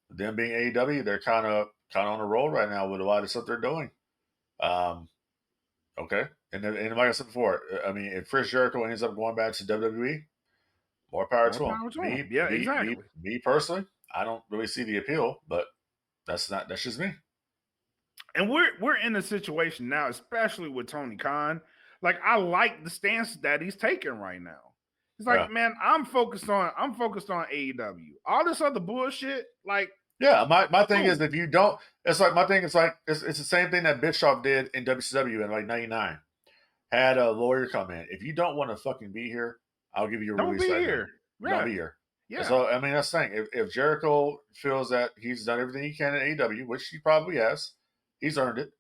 them being AEW. They're kind of on a roll right now with a lot of stuff they're doing. Okay, and like I said before, I mean, if Chris Jericho ends up going back to WWE, more power to him. Exactly. Me personally, I don't really see the appeal, but that's just me. And we're in a situation now, especially with Tony Khan. Like, I like the stance that he's taking right now. It's like, man, I'm focused on AEW. All this other bullshit, like, yeah. My thing is, if you don't, it's like my thing is like it's the same thing that Bischoff did in WCW in like '99. Had a lawyer come in. If you don't want to fucking be here, I'll give you a release. Don't be here. Yeah. So I mean, that's the thing. If Jericho feels that he's done everything he can at AEW, which he probably has, he's earned it.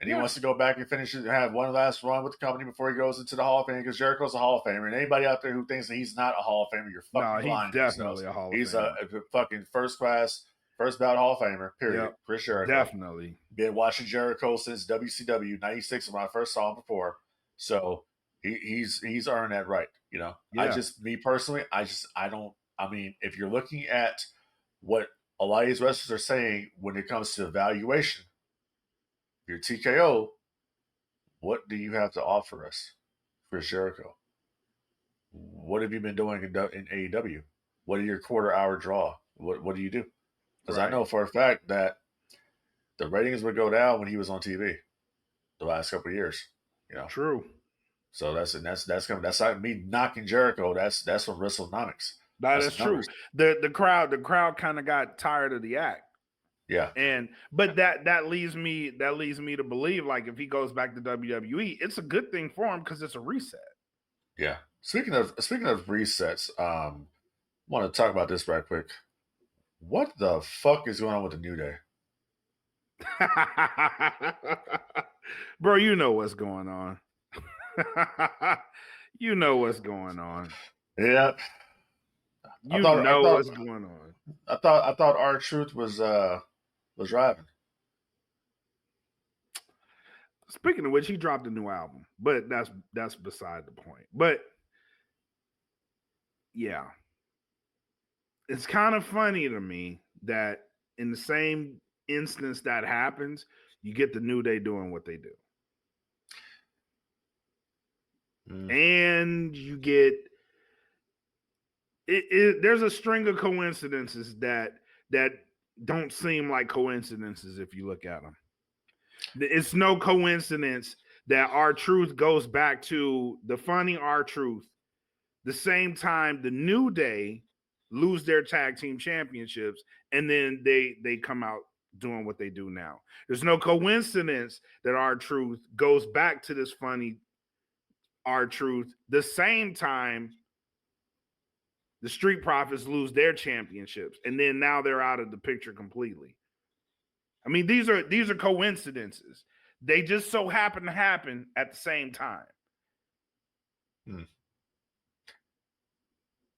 And he wants to go back and finish it and have one last run with the company before he goes into the Hall of Fame, because Jericho's a Hall of Famer. And anybody out there who thinks that he's not a Hall of Famer, you're fucking blind. He's definitely a Hall of Famer. He's a fucking first class, first ballot Hall of Famer, period. Yep. For sure. Definitely. Been watching Jericho since WCW 96 when I first saw him before. So he's earned that right. You know, me personally, I mean, if you're looking at what a lot of these wrestlers are saying when it comes to evaluation, your TKO, what do you have to offer us, Chris Jericho? What have you been doing in AEW? What are your quarter-hour draw? What do you do? Because I know for a fact that the ratings would go down when he was on TV the last couple of years. You know, true. So that's not me knocking Jericho. That's from WrestleNomics. That's true. The crowd kind of got tired of the act. Yeah. But that leads me to believe, like, if he goes back to WWE, it's a good thing for him because it's a reset. Yeah. Speaking of resets, I want to talk about this right quick. What the fuck is going on with the New Day? Bro, you know what's going on. You know what's going on. Yeah. What's going on. I thought R-Truth was driving. Speaking of which, he dropped a new album, but that's beside the point. But yeah, it's kind of funny to me that in the same instance that happens, you get the New Day doing what they do. And you get there's a string of coincidences that don't seem like coincidences if you look at them. It's no coincidence that R-Truth goes back to the funny R-Truth the same time the New Day lose their tag team championships, and then they come out doing what they do now. There's no coincidence that R-Truth goes back to this funny R-Truth the same time the Street Profits lose their championships, and then now they're out of the picture completely. I mean, these are coincidences. They just so happen to happen at the same time.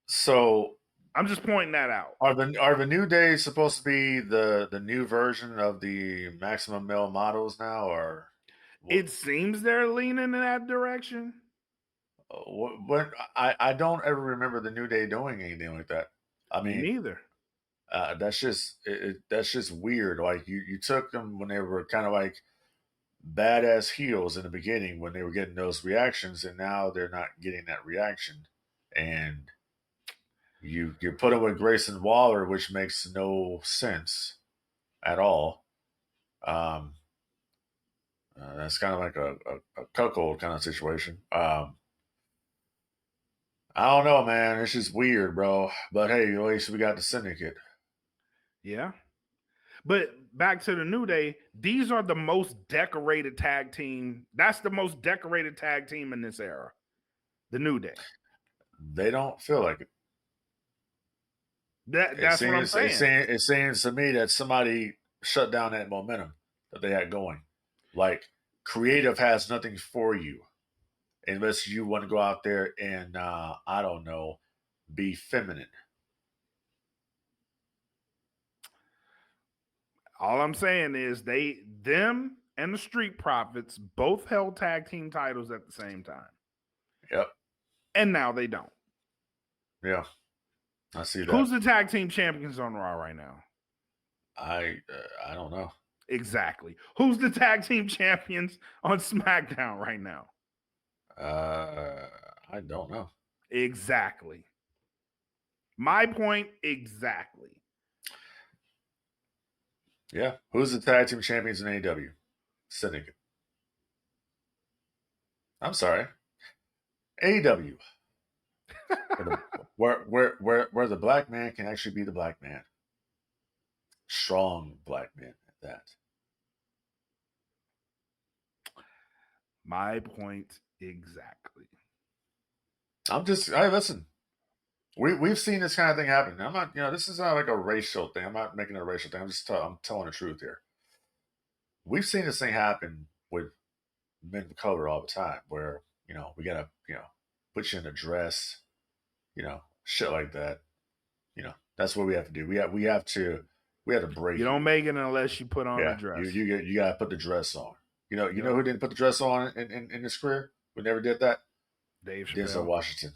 So I'm just pointing that out. Are the New Day supposed to be the new version of the Maximum Male Models now, or what? It seems they're leaning in that direction. What I don't ever remember the New Day doing anything like that. I mean, Me neither. That's just weird. Like you took them when they were kind of like badass heels in the beginning when they were getting those reactions, and now they're not getting that reaction, and you put them with Grayson Waller, which makes no sense at all. That's kind of like a cuckold kind of situation. I don't know, man. It's just weird, bro. But hey, at least we got the Syndicate. Yeah. But back to the New Day, these are the most decorated tag team. That's the most decorated tag team in this era. The New Day. They don't feel like it. That's what I'm saying. It seems to me that somebody shut down that momentum that they had going. Like, creative has nothing for you unless you want to go out there and, I don't know, be feminine. All I'm saying is them and the Street Profits both held tag team titles at the same time. Yep. And now they don't. Yeah. I see that. Who's the tag team champions on Raw right now? I don't know. Exactly. Who's the tag team champions on SmackDown right now? I don't know. Exactly. My point exactly. Yeah. Who's the tag team champions in AEW? Syndicate. I'm sorry. AEW. where the black man can actually be the black man. Strong black man at that. My point exactly. Listen. We've seen this kind of thing happen. I'm not, this is not like a racial thing. I'm not making it a racial thing. I'm telling the truth here. We've seen this thing happen with men of color all the time, where we gotta put you in a dress, shit like that. That's what we have to do. We have to break. You don't make it unless you put on the dress. You gotta put the dress on. You know who didn't put the dress on in his career? Who never did that? Dave Chappelle. Denzel Washington.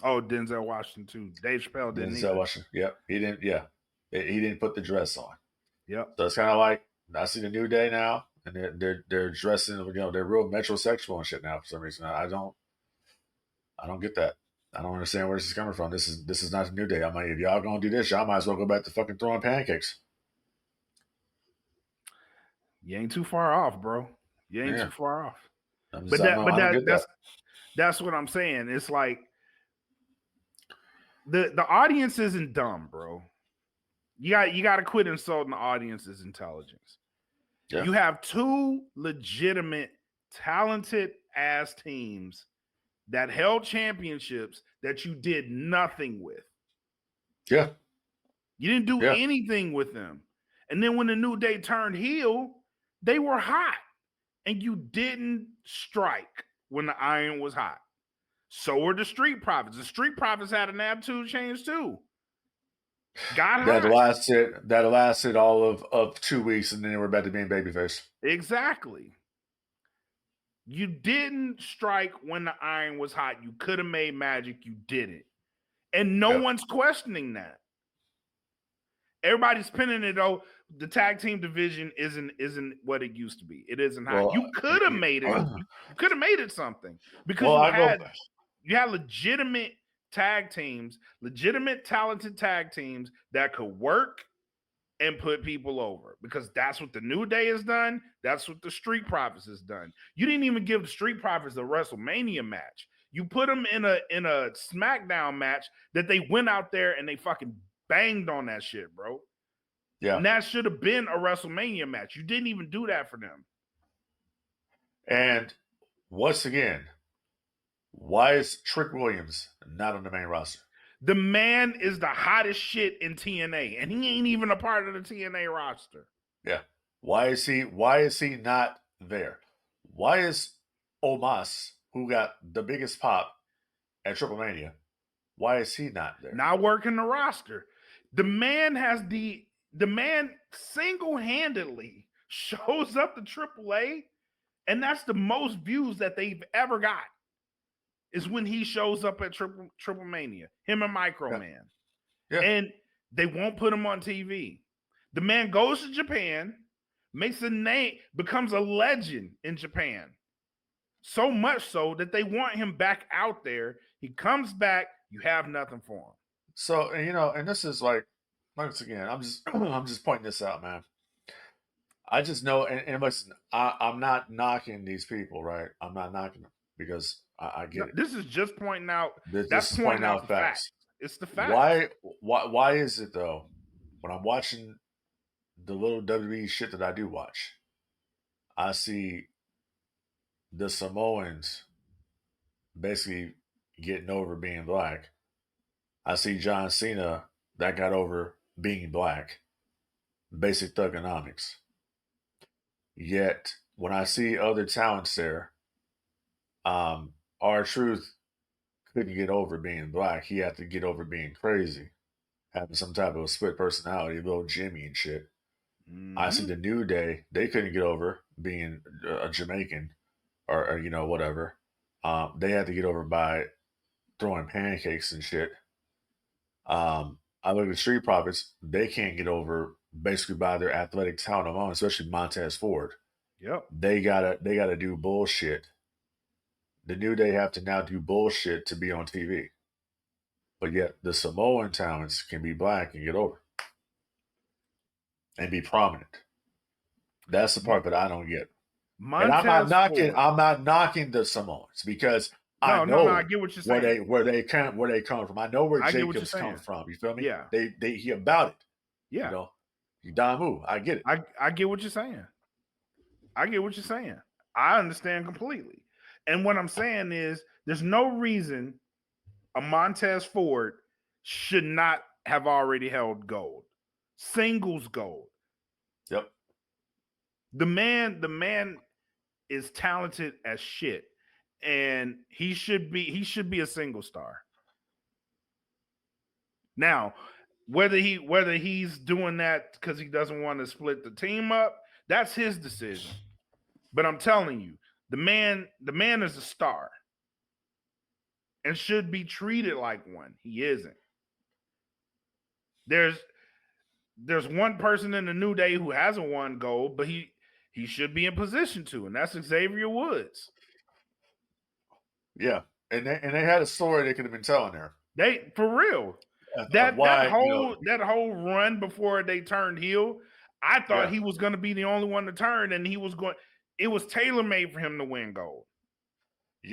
Oh, Denzel Washington too. Dave Chappelle didn't. Denzel Washington. Yep, he didn't. Yeah, he didn't put the dress on. Yep. So it's kind of like I see the New Day now, and they're dressing. They're real metrosexual and shit now for some reason. I don't get that. I don't understand where this is coming from. This is not the New Day. I'm like, if y'all gonna do this, y'all might as well go back to fucking throwing pancakes. You ain't too far off, bro. You ain't too far off. That's what I'm saying. It's like the audience isn't dumb, bro. You got to quit insulting the audience's intelligence. Yeah. You have two legitimate, talented ass teams that held championships that you did nothing with. Yeah. You didn't do anything with them. And then when the New Day turned heel, they were hot. And you didn't strike when the iron was hot. So were the Street Profits. The Street Profits had an attitude change too. That lasted all of 2 weeks, and then they were back to being babyface. Exactly. You didn't strike when the iron was hot. You could have made magic. You didn't. And no one's questioning that. Everybody's pinning it, though. The tag team division isn't what it used to be. It isn't hot. You could have made it. You could have made it something. Because you had legitimate tag teams, legitimate talented tag teams that could work and put people over, because that's what the New Day has done. That's what the Street Profits has done. You didn't even give the Street Profits a WrestleMania match. You put them in a SmackDown match that they went out there and they fucking banged on that shit, bro. Yeah. And that should have been a WrestleMania match. You didn't even do that for them. And once again, why is Trick Williams not on the main roster? The man is the hottest shit in TNA, and he ain't even a part of the TNA roster. Yeah. Why is he not there? Why is Omos, who got the biggest pop at Triple Mania, why is he not there? Not working the roster. The man single-handedly shows up to AAA, and that's the most views that they've ever got. Is when he shows up at Triple Mania. Him and Microman. Yeah. And they won't put him on TV. The man goes to Japan, makes a name, becomes a legend in Japan. So much so that they want him back out there. He comes back, you have nothing for him. So, and this is like, once again, I'm just pointing this out, man. I just know, and listen, I'm not knocking these people, right? I'm not knocking them because I get it. This is just pointing out. This is pointing out facts. It's the facts. Why is it though? When I'm watching the little WWE shit that I do watch, I see the Samoans basically getting over being black. I see John Cena that got over being black. Basic thugonomics. Yet when I see other talents there, R-Truth couldn't get over being black. He had to get over being crazy, having some type of a split personality, little Jimmy and shit. Mm-hmm. I see the New Day. They couldn't get over being a Jamaican or whatever. They had to get over by throwing pancakes and shit. I look at the Street Profits. They can't get over basically by their athletic talent alone, especially Montez Ford. Yep. They gotta do bullshit. The New Day have to now do bullshit to be on TV. But yet the Samoan talents can be black and get over. And be prominent. That's the part that I don't get. And I'm not knocking the Samoans because I know I get what you're saying. where they come from. I know where Jacobs come from. You feel me? Yeah. He about it. Yeah. Damu. I get it. I get what you're saying. I understand completely. And what I'm saying is there's no reason a Montez Ford should not have already held gold. Singles gold. Yep. The man is talented as shit. And he should be a single star. Now, whether he's doing that because he doesn't want to split the team up, that's his decision. But I'm telling you, the man is a star and should be treated like one. He isn't. There's one person in the New Day who hasn't won gold, but he should be in position to, and that's Xavier Woods. Yeah, and they had a story they could have been telling there. They for real. That whole run before they turned heel, I thought he was going to be the only one to turn, and it was tailor-made for him to win gold.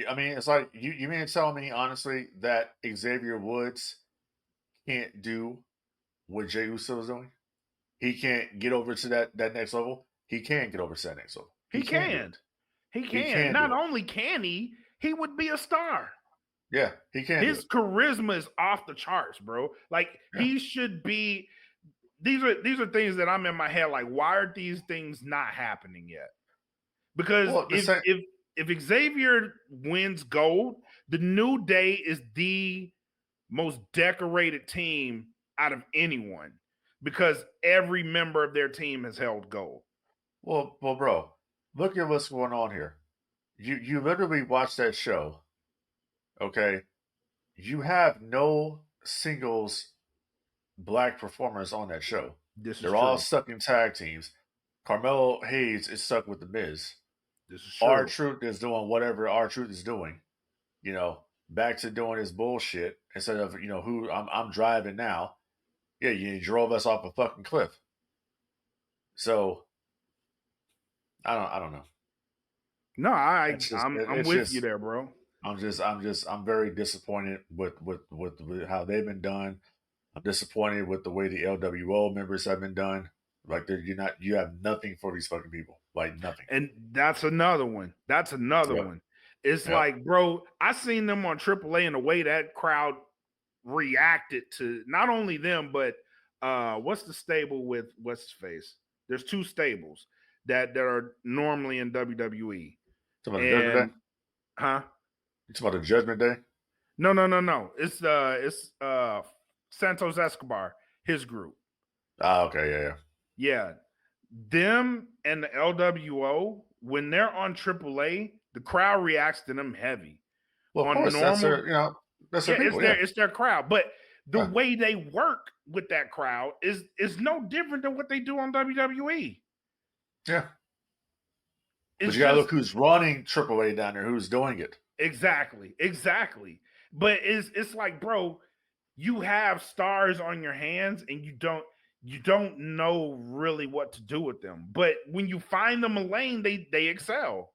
I mean, it's like you mean to tell me honestly that Xavier Woods can't do what Jey Uso is doing? He can't get over to that next level. He can get over to that next level. He can. Not only can he would be a star. Yeah, he can. His charisma is off the charts, bro. Like he should be. These are things that I'm in my head. Like, why are these things not happening yet? Because if Xavier wins gold, the New Day is the most decorated team out of anyone because every member of their team has held gold. Well, bro, look at what's going on here. You literally watch that show, okay? You have no singles black performers on that show. They're all stuck in tag teams. Carmelo Hayes is stuck with The Miz. This is true. R-Truth is doing whatever R-Truth is doing. Back to doing his bullshit instead of who I'm driving now. Yeah, you drove us off a fucking cliff. So I don't know. No, I'm with you there, bro. I'm very disappointed with how they've been done. I'm disappointed with the way the LWO members have been done. Like you have nothing for these fucking people. Like nothing. And that's another one. That's another Yep. one. It's Yep. like, bro, I seen them on AAA and the way that crowd reacted to not only them, but what's the stable with what's his face? There's two stables that are normally in WWE. Talking about the Judgment Day? Huh? You talking about the Judgment Day? No. It's Santos Escobar, his group. Ah, okay, yeah. Yeah. Them and the LWO, when they're on AAA, the crowd reacts to them heavy. Well, of On course, normal, that's their, that's their people. it's their crowd. But the Yeah. way they work with that crowd is no different than what they do on WWE. Yeah. It's But you gotta look who's running AAA down there, who's doing it. Exactly. But it's like, bro, you have stars on your hands and you don't know really what to do with them. But when you find them a lane, they excel.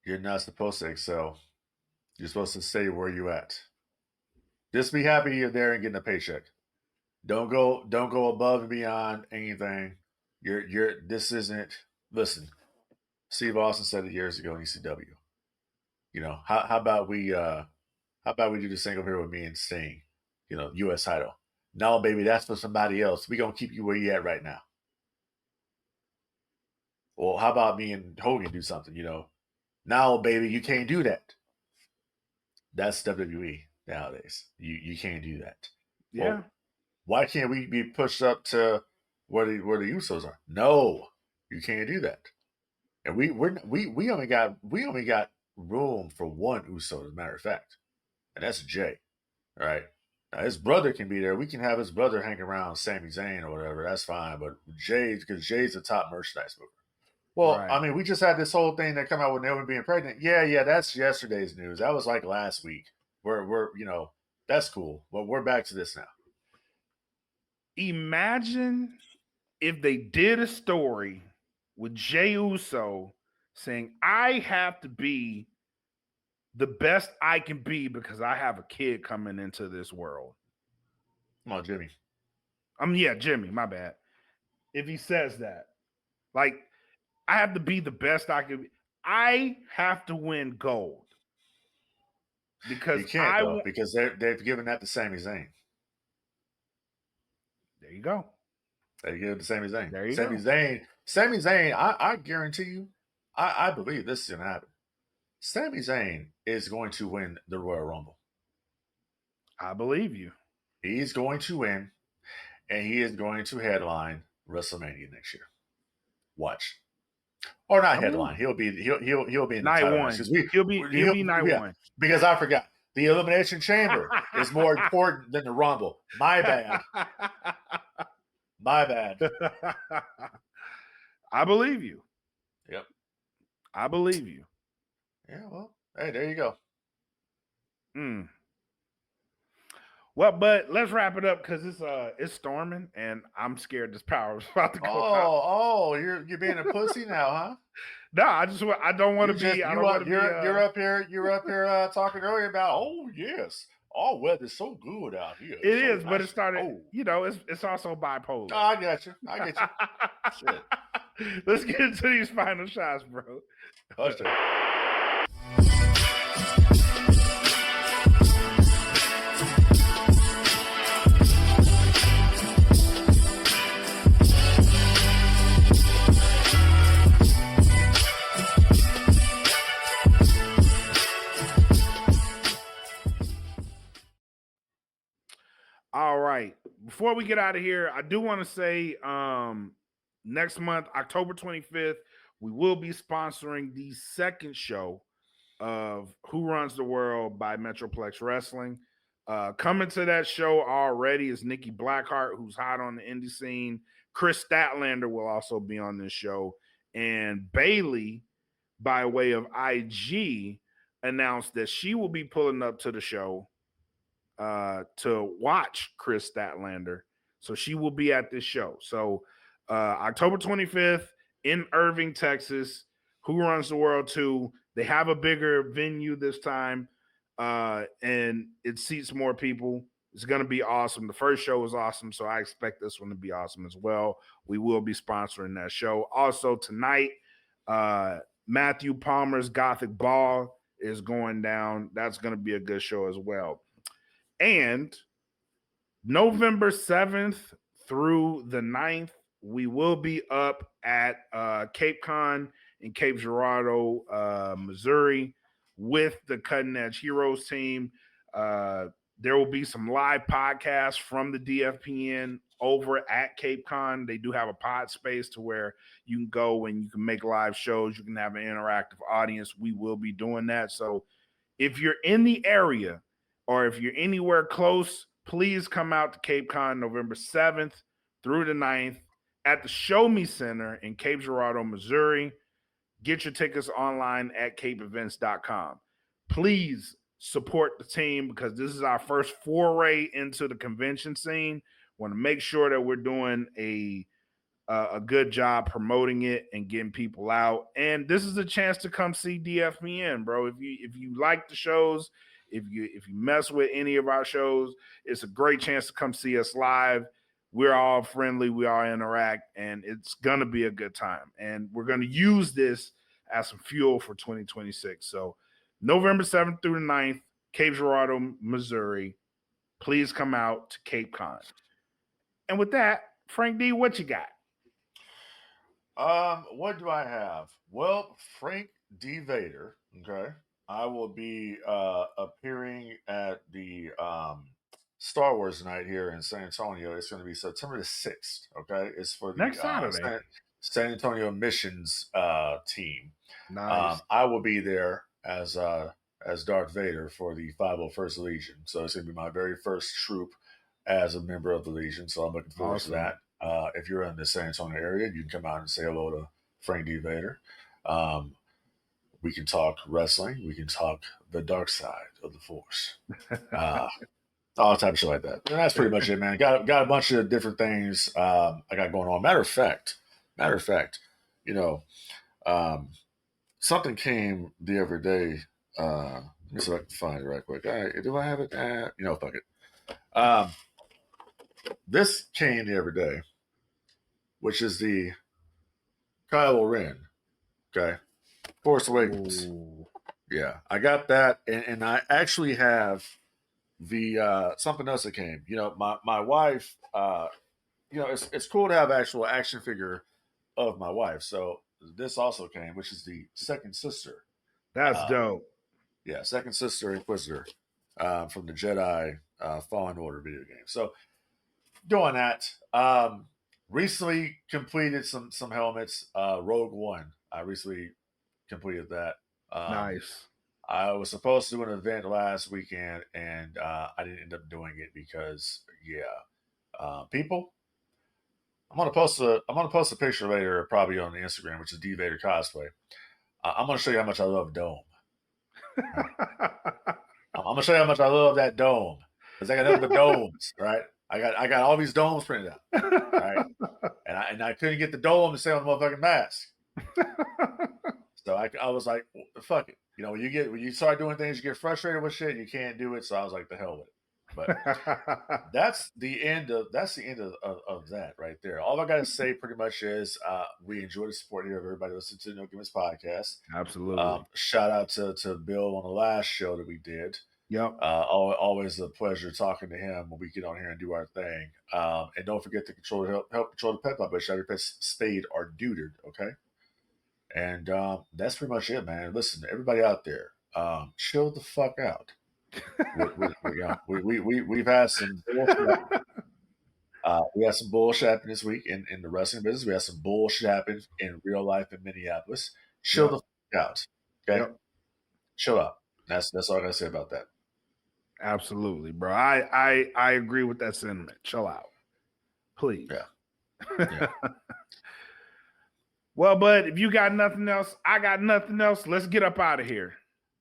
You're not supposed to excel. You're supposed to stay where you at. Just be happy you're there and getting a paycheck. Don't go above and beyond anything. This isn't. Listen, Steve Austin said it years ago in ECW. How about we do this thing over here with me and Sting? U.S. title. No, baby, that's for somebody else. We gonna keep you where you at right now. Well, how about me and Hogan do something? No, baby, you can't do that. That's WWE nowadays. You can't do that. Yeah. Well, why can't we be pushed up to where the Usos are? No, you can't do that. And we only got room for one Uso, as a matter of fact, and that's Jay. All right. Now, his brother can be there. We can have his brother hang around Sami Zayn or whatever. That's fine. But because Jay's the top merchandise booker. Well, Right. I mean, we just had this whole thing that come out with Naomi being pregnant. Yeah, that's yesterday's news. That was like last week. We're that's cool. But we're back to this now. Imagine if they did a story with Jey Uso saying, I have to be the best I can be because I have a kid coming into this world. Come on, Jimmy. Jimmy, my bad. If he says that, like, I have to be the best I can be. I have to win gold. Because you can't, because they've given that to Sami Zayn. There you go. They give it to Sami Zayn. There you go. Sami Zayn, I guarantee you, I believe this is going to happen. Sami Zayn is going to win the Royal Rumble. I believe you. He's going to win, and he is going to headline WrestleMania next year. Watch. Or not headline. He'll be in night the one. He'll be night one. Because I forgot. The Elimination Chamber is more important than the Rumble. My bad. My bad. I believe you. Yep. I believe you. Yeah, well, hey, there you go. Well, but let's wrap it up because it's storming and I'm scared this power is about to go out. Oh, you're being a pussy now, huh? No, I don't want to be. You're up here talking earlier about. Oh yes, all weather's so good out here. It is, nice. But it started. It's also bipolar. Oh, I get you. Shit. Let's get into these final shots, bro. Okay. All right. Before we get out of here, I do want to say next month, October 25th, we will be sponsoring the second show of Who Runs the World by Metroplex Wrestling. Coming to that show already is Nikki Blackheart, who's hot on the indie scene. Chris Statlander will also be on this show. And Bailey, by way of IG, announced that she will be pulling up to the show to watch Chris Statlander. So she will be at this show. So October 25th in Irving, Texas, Who Runs the World 2. They have a bigger venue this time, and it seats more people. It's going to be awesome. The first show was awesome, so I expect this one to be awesome as well. We will be sponsoring that show. Also tonight, Matthew Palmer's Gothic Ball is going down. That's going to be a good show as well. And November 7th through the 9th, we will be up at Cape Con in Cape Girardeau, Missouri, with the Cutting Edge Heroes team. There will be some live podcasts from the DFPN over at Cape Con. They do have a pod space to where you can go and you can make live shows. You can have an interactive audience. We will be doing that. So if you're in the area or if you're anywhere close, please come out to Cape Con November 7th through the 9th at the Show Me Center in Cape Girardeau, Missouri. Get your tickets online at capeevents.com. Please support the team because this is our first foray into the convention scene. Want to make sure that we're doing a good job promoting it and getting people out. And this is a chance to come see DFPN, bro. If you like the shows, if you mess with any of our shows, it's a great chance to come see us live. We're all friendly, we all interact, and it's gonna be a good time. And we're gonna use this as some fuel for 2026. So November 7th through the 9th, Cape Girardeau, Missouri. Please come out to Cape Con. And with that, Frank D, what you got? What do I have? Well, Frank D. Vader, okay. I will be appearing at the Star Wars night here in San Antonio. It's going to be September the 6th, okay? It's for the Next Saturday. San Antonio missions team. Nice. I will be there as Darth Vader for the 501st Legion. So it's going to be my very first troop as a member of the Legion. So I'm looking forward to that. If you're in the San Antonio area, you can come out and say hello to Frank D. Vader. We can talk wrestling. We can talk the dark side of the Force. All type of shit like that. And that's pretty much it, man. Got a bunch of different things I got going on. Matter of fact, something came the other day. Let me see if I can find it right quick. All right, do I have it? Fuck it. This came the other day, which is the Kylo Ren. Okay. Force Awakens. Ooh. Yeah, I got that, and I actually have the something else that came. My wife. It's cool to have actual action figure of my wife. So this also came, which is the second sister. That's dope. Yeah, second sister Inquisitor from the Jedi Fallen Order video game. So doing that. Recently completed some helmets. Rogue One. I recently completed that. Nice. I was supposed to do an event last weekend, and I didn't end up doing it because, people. I'm gonna post a picture later, probably on the Instagram, which is D Vader Cosplay. I'm gonna show you how much I love Dome. I'm gonna show you how much I love that dome because I got nothing but domes, right? I got all these domes printed out, right? And I couldn't get the dome to stay on the motherfucking mask. So I was like, fuck it. When you start doing things, you get frustrated with shit, you can't do it. So I was like, the hell with it. But that's the end of that right there. All I gotta say pretty much is we enjoy the support here of everybody listening to the No Gimmicks podcast. Absolutely. Shout out to Bill on the last show that we did. Yep. Always a pleasure talking to him when we get on here and do our thing. And don't forget to help control the pet population. Every pet spayed or neutered, okay? And that's pretty much it, man. Listen, everybody out there, chill the fuck out. We've had some bullshit. We had some bullshit happen this week in the wrestling business. We had some bullshit happen in real life in Minneapolis. Chill the fuck out, okay? Yep. Chill out. That's all I gotta say about that. Absolutely, bro. I agree with that sentiment. Chill out, please. Yeah. Well, bud, if you got nothing else, I got nothing else. Let's get up out of here.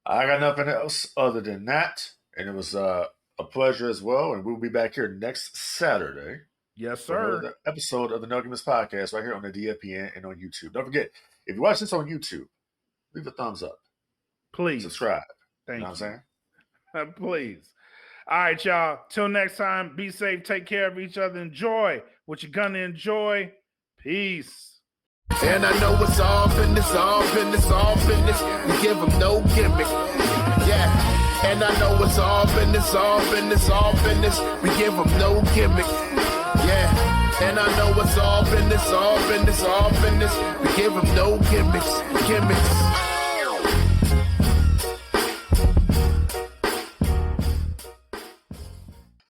I got nothing else other than that. And it was a pleasure as well. And we'll be back here next Saturday. Yes, sir. sir. Another episode of the No Gimmicks podcast right here on the DFPN and on YouTube. Don't forget, if you watch this on YouTube, leave a thumbs up. Please. Subscribe. Thank you. Know what I'm saying? Please. All right, y'all. Till next time, be safe, take care of each other, enjoy what you're gonna enjoy. Peace. And I know it's all business, all business, all business. We give them no gimmick. Yeah. And I know it's all business, all business, all business. We give them no gimmick. Yeah. And I know it's all business, all business, all business. We give them no gimmicks, gimmicks.